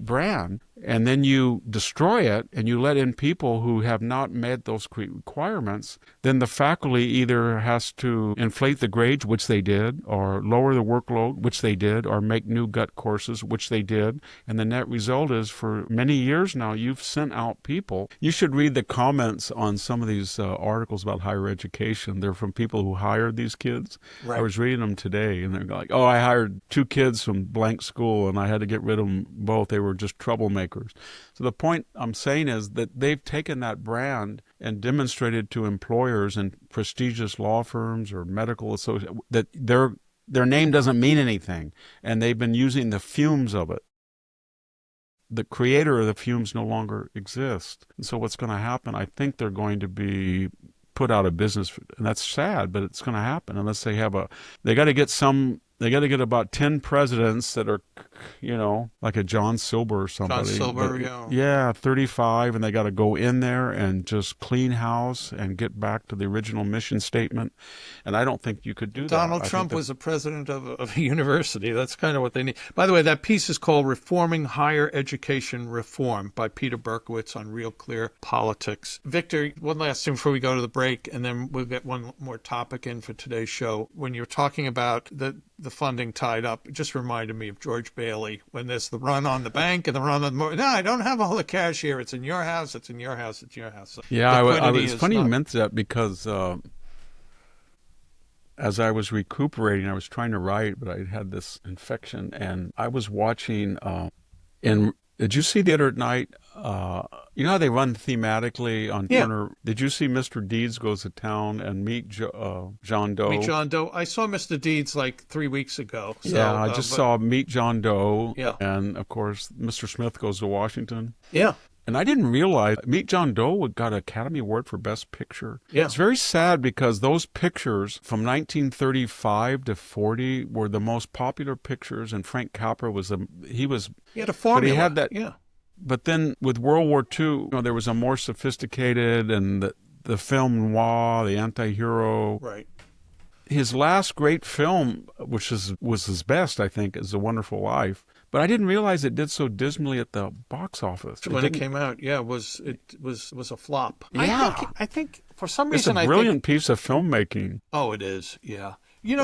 brand, and then you destroy it and you let in people who have not met those requirements, then the faculty either has to inflate the grades, which they did, or lower the workload, which they did, or make new gut courses, which they did. And the net result is, for many years now, you've sent out people. You should read the comments on some of these articles about higher education. They're from people who hired these kids. Right. I was reading them today, and they're like, oh, I hired 2 kids from blank school, and I had to get rid of them both. They were just troublemakers. So the point I'm saying is that they've taken that brand and demonstrated to employers and prestigious law firms or medical associates that their name doesn't mean anything, and they've been using the fumes of it. The creator of the fumes no longer exists. And so what's going to happen, I think they're going to be put out of business, and that's sad, but it's going to happen unless they have they got to get about 10 presidents that are, like a John Silber or somebody. John Silber, yeah. Yeah, 35, and they got to go in there and just clean house and get back to the original mission statement. And I don't think you could do that. Donald Trump was the president of a university. That's kind of what they need. By the way, that piece is called Reforming Higher Education Reform by Peter Berkowitz on Real Clear Politics. Victor, one last thing before we go to the break, and then we'll get one more topic in for today's show. When you're talking about the funding tied up, it just reminded me of George Bailey when there's the run on the bank and the run on the mortgage. No, I don't have all the cash here. It's in your house. It's in your house. It's your house. So yeah, it's funny you mentioned that because as I was recuperating, I was trying to write, but I had this infection, and I was watching. Did you see the other night? You know how they run thematically on Turner? Did you see Mr. Deeds Goes to Town and Meet John Doe? Meet John Doe. I saw Mr. Deeds like 3 weeks ago. So, yeah, I just saw Meet John Doe. Yeah. And, of course, Mr. Smith Goes to Washington. Yeah. And I didn't realize Meet John Doe got an Academy Award for Best Picture. Yeah. It's very sad because those pictures from 1935 to 40 were the most popular pictures, and Frank Capra he had a formula. But he had that. Yeah. But then with World War II, there was a more sophisticated, and the film noir, the anti-hero. Right. His last great film, which was his best, I think, is A Wonderful Life. But I didn't realize it did so dismally at the box office. When it came out, it was a flop. Yeah. I think for some It's reason a brilliant piece of filmmaking. Oh, it is. Yeah. He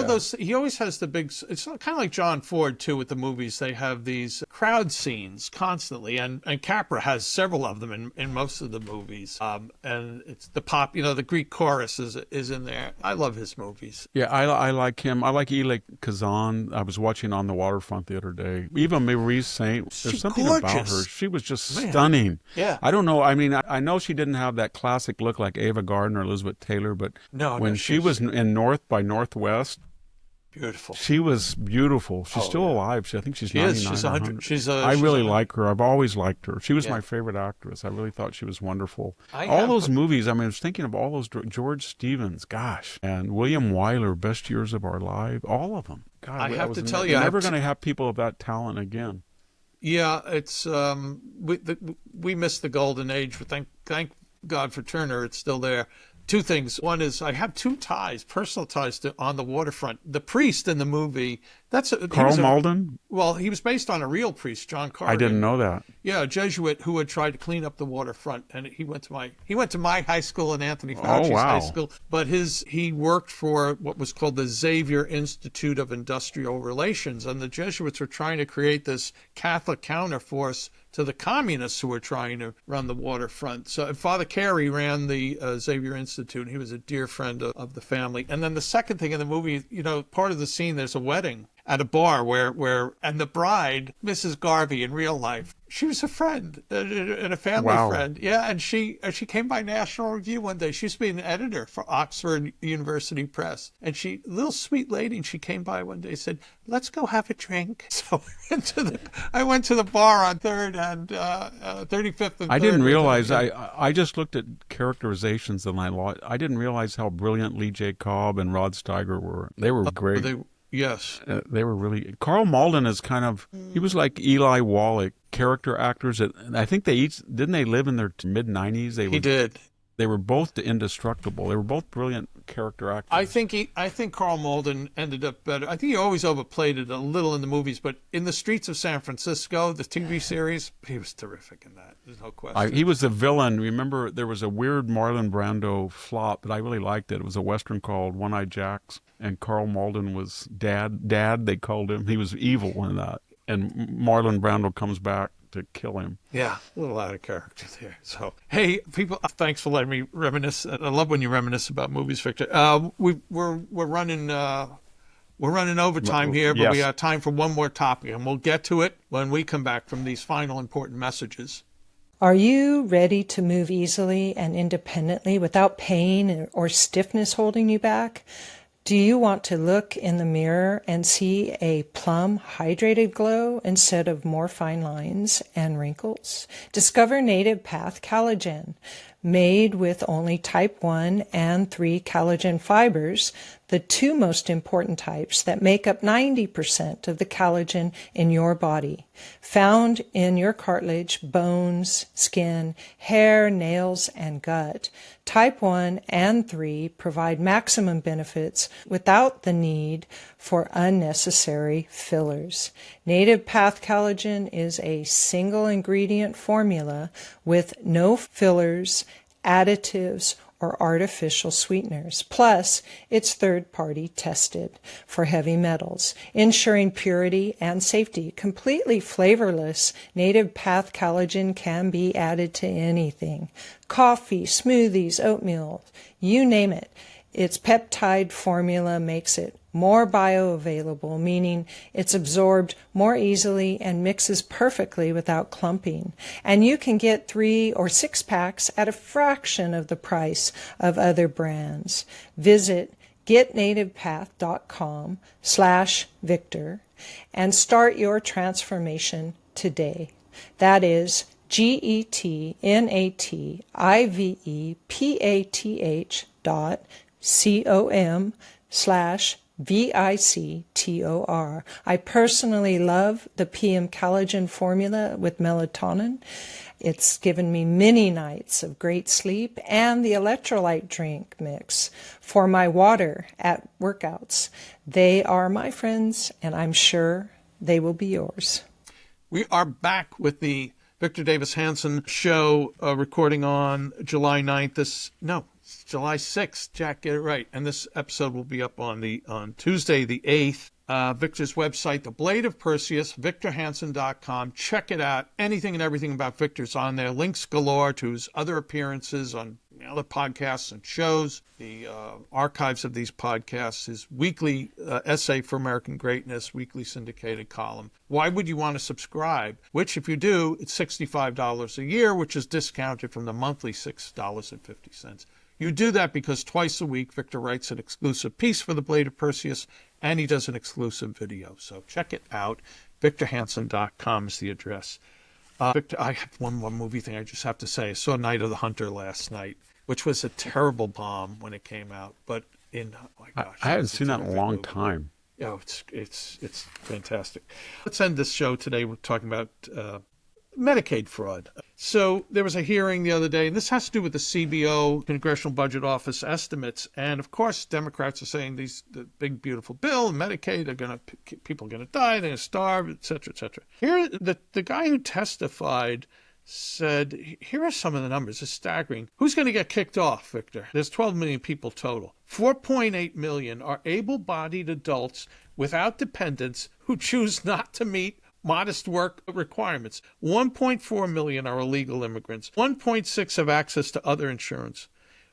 always has the big, it's kind of like John Ford too with the movies. They have these crowd scenes constantly, and Capra has several of them in most of the movies. And it's the pop, the Greek chorus is in there. I love his movies. Yeah, I like him. I like Elia Kazan. I was watching On the Waterfront the other day. Eva Marie Saint, there's something gorgeous. about her. She was just stunning. Yeah. I don't know. I mean, I know she didn't have that classic look like Ava Gardner or Elizabeth Taylor, but when she was in North by Northwest, beautiful. She was beautiful. She's still alive. I think she's 99. She's 100. I really like her. I've always liked her. She was my favorite actress. I really thought she was wonderful. All those movies, I was thinking of all those, George Stevens, gosh, and William Wyler, Best Years of Our Lives, all of them. God, I have to tell you, we're never going to have people of that talent again. Yeah, it's we missed the golden age, but thank God for Turner. It's still there. Two things. One is I have 2 personal ties to On the Waterfront. The priest in the movie, Carl Malden? Well, he was based on a real priest, John Carter. I didn't know that. Yeah, a Jesuit who had tried to clean up the waterfront, and he went to my high school and Anthony Fauci's high school. But he worked for what was called the Xavier Institute of Industrial Relations, and the Jesuits were trying to create this Catholic counterforce to the communists who were trying to run the waterfront. So Father Carey ran the Xavier Institute. He was a dear friend of the family. And then the second thing in the movie, part of the scene, there's a wedding. at a bar and the bride, Mrs. Garvey in real life, she was a friend and a family Wow. friend. Yeah, and she came by National Review one day. She used to be an editor for Oxford University Press, and little sweet lady, and she came by one day and said, "Let's go have a drink." So I went to the bar on 3rd and 35th and 3rd. I didn't realize. I just looked at characterizations and I didn't realize how brilliant Lee J. Cobb and Rod Steiger were. They were great. Yes. They were really. Carl Malden is he was like Eli Wallach, character actors. I think didn't they live in their mid-90s? He did. They were both indestructible. They were both brilliant character actors. I think Carl Malden ended up better. I think he always overplayed it a little in the movies, but in The Streets of San Francisco, the TV series, he was terrific in that. There's no question. He was the villain. Remember, there was a weird Marlon Brando flop, but I really liked it. It was a Western called One-Eyed Jacks, and Carl Malden was Dad. Dad, they called him. He was evil in that. And Marlon Brando comes back to kill him. Yeah, a little out of character there. So, hey, people, thanks for letting me reminisce. I love when you reminisce about movies, Victor. We're running overtime here, but we have time for one more topic, and we'll get to it when we come back from these final important messages. Are you ready to move easily and independently without pain or stiffness holding you back? Do you want to look in the mirror and see a plumb, hydrated glow instead of more fine lines and wrinkles? Discover Native Path Collagen. Made with only type 1 and 3 collagen fibers, the two most important types that make up 90% of the collagen in your body, found in your cartilage, bones, skin, hair, nails, and gut. Type 1 and 3 provide maximum benefits without the need for unnecessary fillers. Native Path Collagen is a single ingredient formula with no fillers, additives, or artificial sweeteners. Plus, it's third-party tested for heavy metals, ensuring purity and safety. Completely flavorless, Native Path Collagen can be added to anything. Coffee, smoothies, oatmeal, you name it. Its peptide formula makes it more bioavailable, meaning it's absorbed more easily and mixes perfectly without clumping. And you can get 3 or 6 packs at a fraction of the price of other brands. Visit getnativepath.com/Victor and start your transformation today. That is getnativepath.com/VICTOR. I personally love the PM Collagen formula with melatonin. It's given me many nights of great sleep, and the electrolyte drink mix for my water at workouts. They are my friends, and I'm sure they will be yours. We are back with the Victor Davis Hanson show, recording on July 9th. July 6th. Jack, get it right. And this episode will be up on Tuesday, the 8th. Victor's website, The Blade of Perseus, victorhanson.com. Check it out. Anything and everything about Victor's on there. Links galore to his other appearances on other podcasts and shows, the archives of these podcasts, his weekly essay for American greatness, weekly syndicated column. Why would you want to subscribe? Which, if you do, it's $65 a year, which is discounted from the monthly $6.50. You do that because twice a week, Victor writes an exclusive piece for The Blade of Perseus, and he does an exclusive video. So check it out. victorhanson.com is the address. Victor, I have one more movie thing I just have to say. I saw Night of the Hunter last night, which was a terrible bomb when it came out. But oh my gosh, I haven't seen that in a long time. Yeah, it's fantastic. Let's end this show today. We're talking about Medicaid fraud. So there was a hearing the other day, and this has to do with the CBO, Congressional Budget Office estimates. And of course, Democrats are saying the big, beautiful bill, Medicaid, people are going to die, they're going to starve, et cetera, et cetera. Here, the guy who testified said, here are some of the numbers. It's staggering. Who's going to get kicked off, Victor? There's 12 million people total. 4.8 million are able-bodied adults without dependents who choose not to meet modest work requirements. 1.4 million are illegal immigrants. 1.6 have access to other insurance.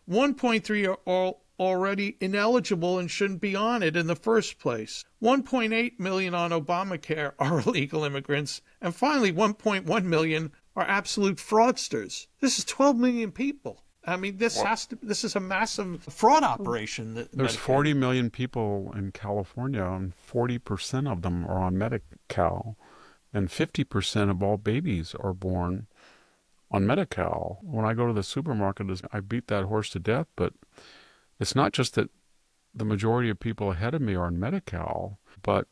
1.3 are all already ineligible and shouldn't be on it in the first place. 1.8 million on Obamacare are illegal immigrants, and finally 1.1 million are absolute fraudsters. This is 12 million people. I mean, this is a massive fraud operation. There's 40 million people in California, and 40% of them are on Medi-Cal, and 50% of all babies are born on Medi-Cal. When I go to the supermarket, I beat that horse to death, but it's not just that the majority of people ahead of me are on Medi-Cal, but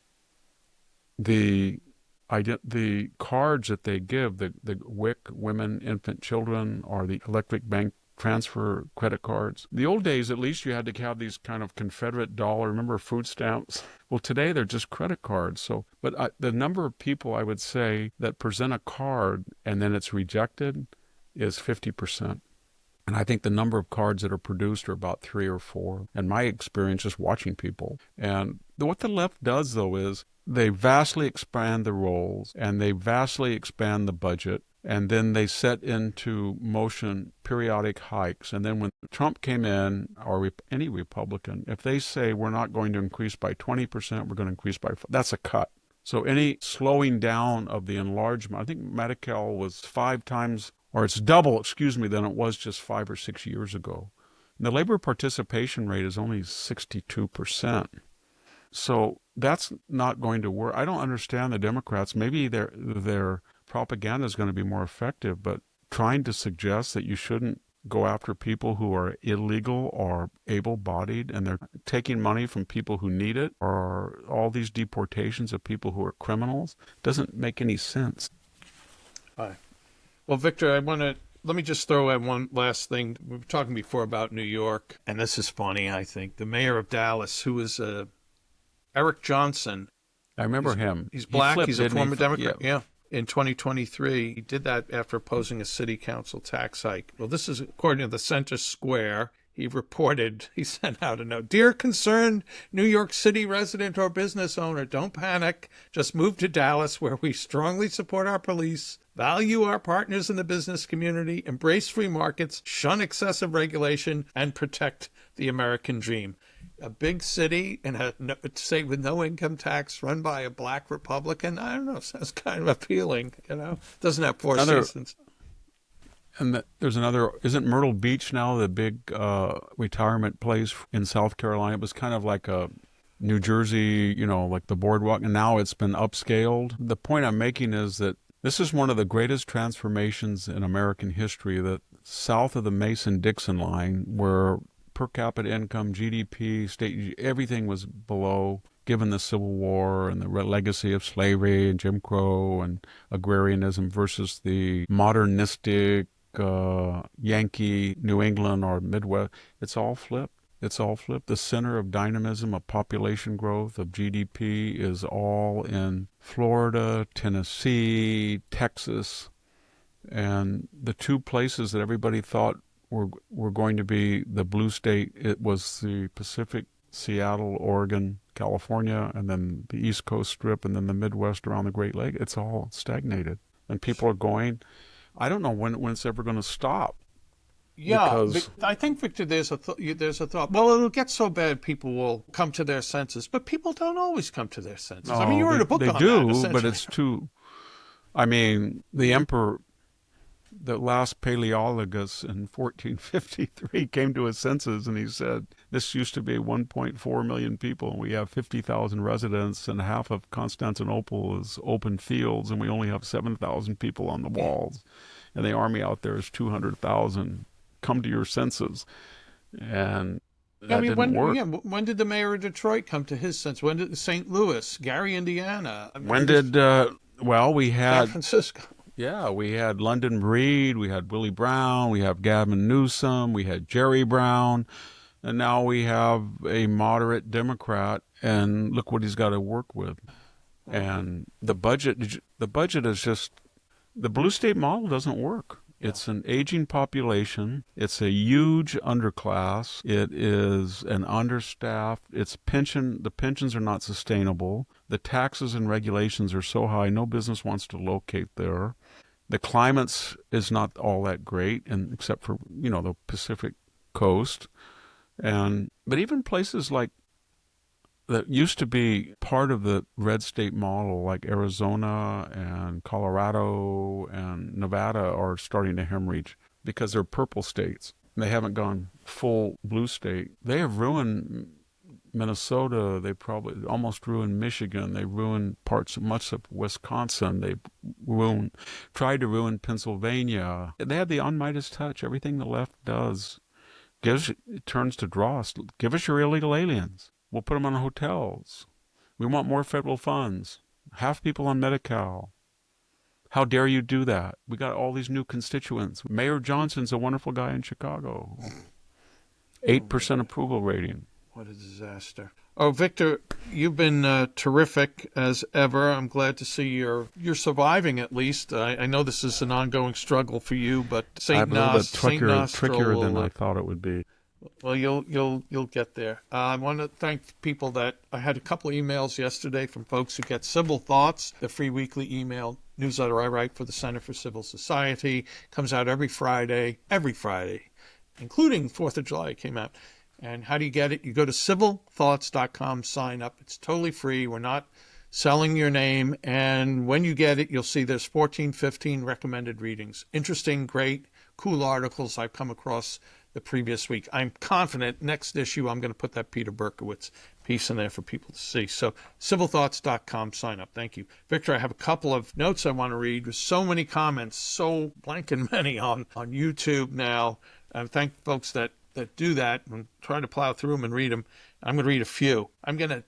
the cards that they give, the WIC, women, infant, children, or the electric bank transfer credit cards. The old days, at least, you had to have these kind of Confederate dollar, remember food stamps? Well, today they're just credit cards. So, but the number of people, I would say, that present a card and then it's rejected is 50%. And I think the number of cards that are produced are about 3 or 4. And my experience is watching people. And what the left does, though, is they vastly expand the roles and they vastly expand the budget. And then they set into motion periodic hikes. And then when Trump came in, or any Republican, if they say we're not going to increase by 20%, we're going to increase by 5%, that's a cut. So any slowing down of the enlargement, I think Medi-Cal was 5 times, or it's double, than it was just 5 or 6 years ago. And the labor participation rate is only 62%. So that's not going to work. I don't understand the Democrats. Maybe their propaganda is going to be more effective, but trying to suggest that you shouldn't go after people who are illegal or able-bodied and they're taking money from people who need it, or all these deportations of people who are criminals, doesn't make any sense. Hi. Well, Victor, let me just throw in one last thing. We were talking before about New York, and this is funny, I think. The mayor of Dallas, who is Eric Johnson. I remember him. He's black. He's a former Democrat. Yeah. In 2023, he did that after opposing a city council tax hike. Well, this is according to the Center Square. He sent out a note. Dear concerned New York City resident or business owner, don't panic. Just move to Dallas, where we strongly support our police, value our partners in the business community, embrace free markets, shun excessive regulation, and protect the American dream. A big city in a state with no income tax, run by a black Republican. I don't know. Sounds kind of appealing. Doesn't have 4 citizens. And there's another. Isn't Myrtle Beach now the big retirement place in South Carolina? It was kind of like a New Jersey, like the boardwalk, and now it's been upscaled. The point I'm making is that this is one of the greatest transformations in American history. That south of the Mason-Dixon line, where per capita income, GDP, state, everything was below, given the Civil War and the legacy of slavery and Jim Crow and agrarianism versus the modernistic Yankee New England or Midwest. It's all flipped. The center of dynamism, of population growth, of GDP is all in Florida, Tennessee, Texas, and the 2 places that everybody thought were going to be the blue state. It was the Pacific, Seattle, Oregon, California, and then the East Coast Strip, and then the Midwest around the Great Lake. It's all stagnated. And people are going, I don't know when it's ever going to stop. Yeah, I think, Victor, there's a thought. Well, it'll get so bad people will come to their senses, but people don't always come to their senses. No, you wrote a book on that. They do, but it's too... the emperor... The last Paleologus in 1453 came to his senses and he said, this used to be 1.4 million people and we have 50,000 residents and half of Constantinople is open fields and we only have 7,000 people on the walls and the army out there is 200,000. Come to your senses. And that didn't work. Yeah, when did the mayor of Detroit come to his sense? When did St. Louis, Gary, Indiana? We had... San Francisco. Yeah, we had London Breed, we had Willie Brown, we have Gavin Newsom, we had Jerry Brown, and now we have a moderate Democrat, and look what he's got to work with. And the budget is just, the blue state model doesn't work. It's an aging population. It's a huge underclass. It is an understaffed. The pensions are not sustainable. The taxes and regulations are so high, no business wants to locate there. The climate is not all that great, and except for, the Pacific coast. But even places like that used to be part of the red state model, like Arizona and Colorado and Nevada, are starting to hemorrhage because they're purple states. They haven't gone full blue state. They have ruined Minnesota. They probably almost ruined Michigan. They ruined much of Wisconsin. They tried to ruin Pennsylvania. They have the un-Midas touch. Everything the left does turns to dross. Give us your illegal aliens. We'll put them on hotels. We want more federal funds. Half people on Medi-Cal. How dare you do that? We got all these new constituents. Mayor Johnson's a wonderful guy in Chicago. 8% approval rating. What a disaster. Oh, Victor, you've been terrific as ever. I'm glad to see you're surviving at least. I know this is an ongoing struggle for you, but St. Nas, trickier than I thought it would be. Well, you'll get there. I want to thank people that I had a couple of emails yesterday from folks who get Civil Thoughts, the free weekly email newsletter I write for the Center for Civil Society. Comes out every Friday, including 4th of July. It came out. And how do you get it? You go to civilthoughts.com, sign up. It's totally free. We're not selling your name. And when you get it, you'll see there's 14, 15 recommended readings. Interesting, great, cool articles I've come across the previous week. I'm confident next issue I'm going to put that Peter Berkowitz piece in there for people to see. So civilthoughts.com, sign up. Thank you. Victor, I have a couple of notes I want to read. There's so many comments, so blanking many on YouTube now. Thank folks that do that and try to plow through them and read them. I'm going to read a few. I'm going to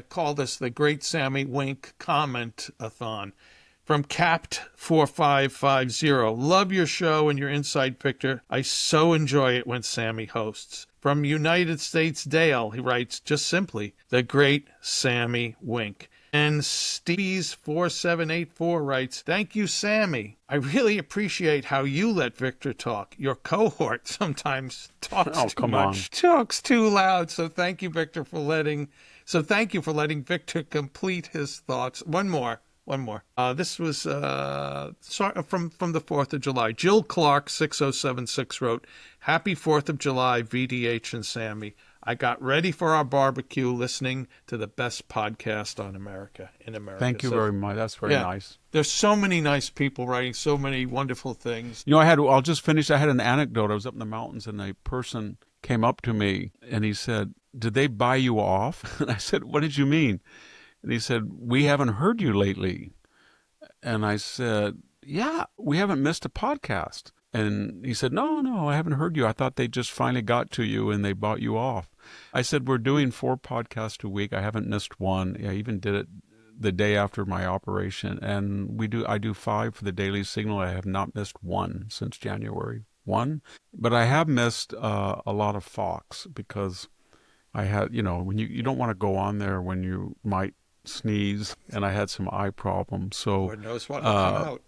call this the Great Sammy Wink Comment-a-thon. From Capt4550, love your show and your insight, Victor. I so enjoy it when Sammy hosts. From United States Dale, he writes, just simply, the Great Sammy Wink. And Stevies4784 writes, thank you, Sammy. I really appreciate how you let Victor talk. Your cohort sometimes talks too much, talks too loud. So thank you, Victor, for letting Victor complete his thoughts. One more. This was from the 4th of July. Jill Clark, 6076, wrote, Happy 4th of July, VDH and Sammy. I got ready for our barbecue listening to the best podcast in America. Thank you very much. That's very nice. There's so many nice people writing so many wonderful things. I'll just finish. I had an anecdote. I was up in the mountains and a person came up to me and he said, did they buy you off? And I said, what did you mean? And he said, we haven't heard you lately. And I said, yeah, we haven't missed a podcast. And he said, no, I haven't heard you. I thought they just finally got to you and they bought you off. I said, we're doing 4 podcasts a week. I haven't missed one. I even did it the day after my operation. And I do 5 for the Daily Signal. I have not missed one since January 1. But I have missed a lot of Fox because I had, when you don't want to go on there when you might sneeze, and I had some eye problems. So Lord knows what will come out.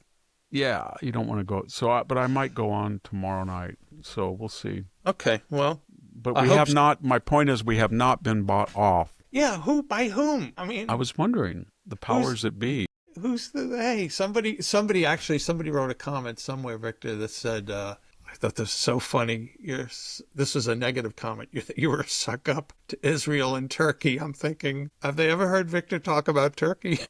Yeah, you don't want to go. So, but I might go on tomorrow night. So we'll see. Okay, well, but we have not. My point is, we have not been bought off. Yeah, who by whom? I mean, I was wondering the powers that be. Somebody wrote a comment somewhere, Victor, that said, I thought this was so funny. This is a negative comment. You were a suck up to Israel and Turkey. I'm thinking, have they ever heard Victor talk about Turkey?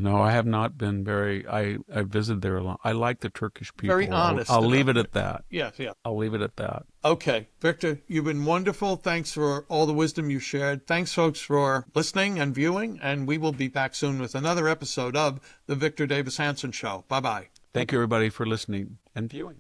No, I have not been very. I visited there a lot. I like the Turkish people. Very honest. I'll leave it at that. Yeah. I'll leave it at that. Okay, Victor, you've been wonderful. Thanks for all the wisdom you shared. Thanks, folks, for listening and viewing. And we will be back soon with another episode of The Victor Davis Hanson Show. Bye-bye. Thank you, everybody, for listening and viewing.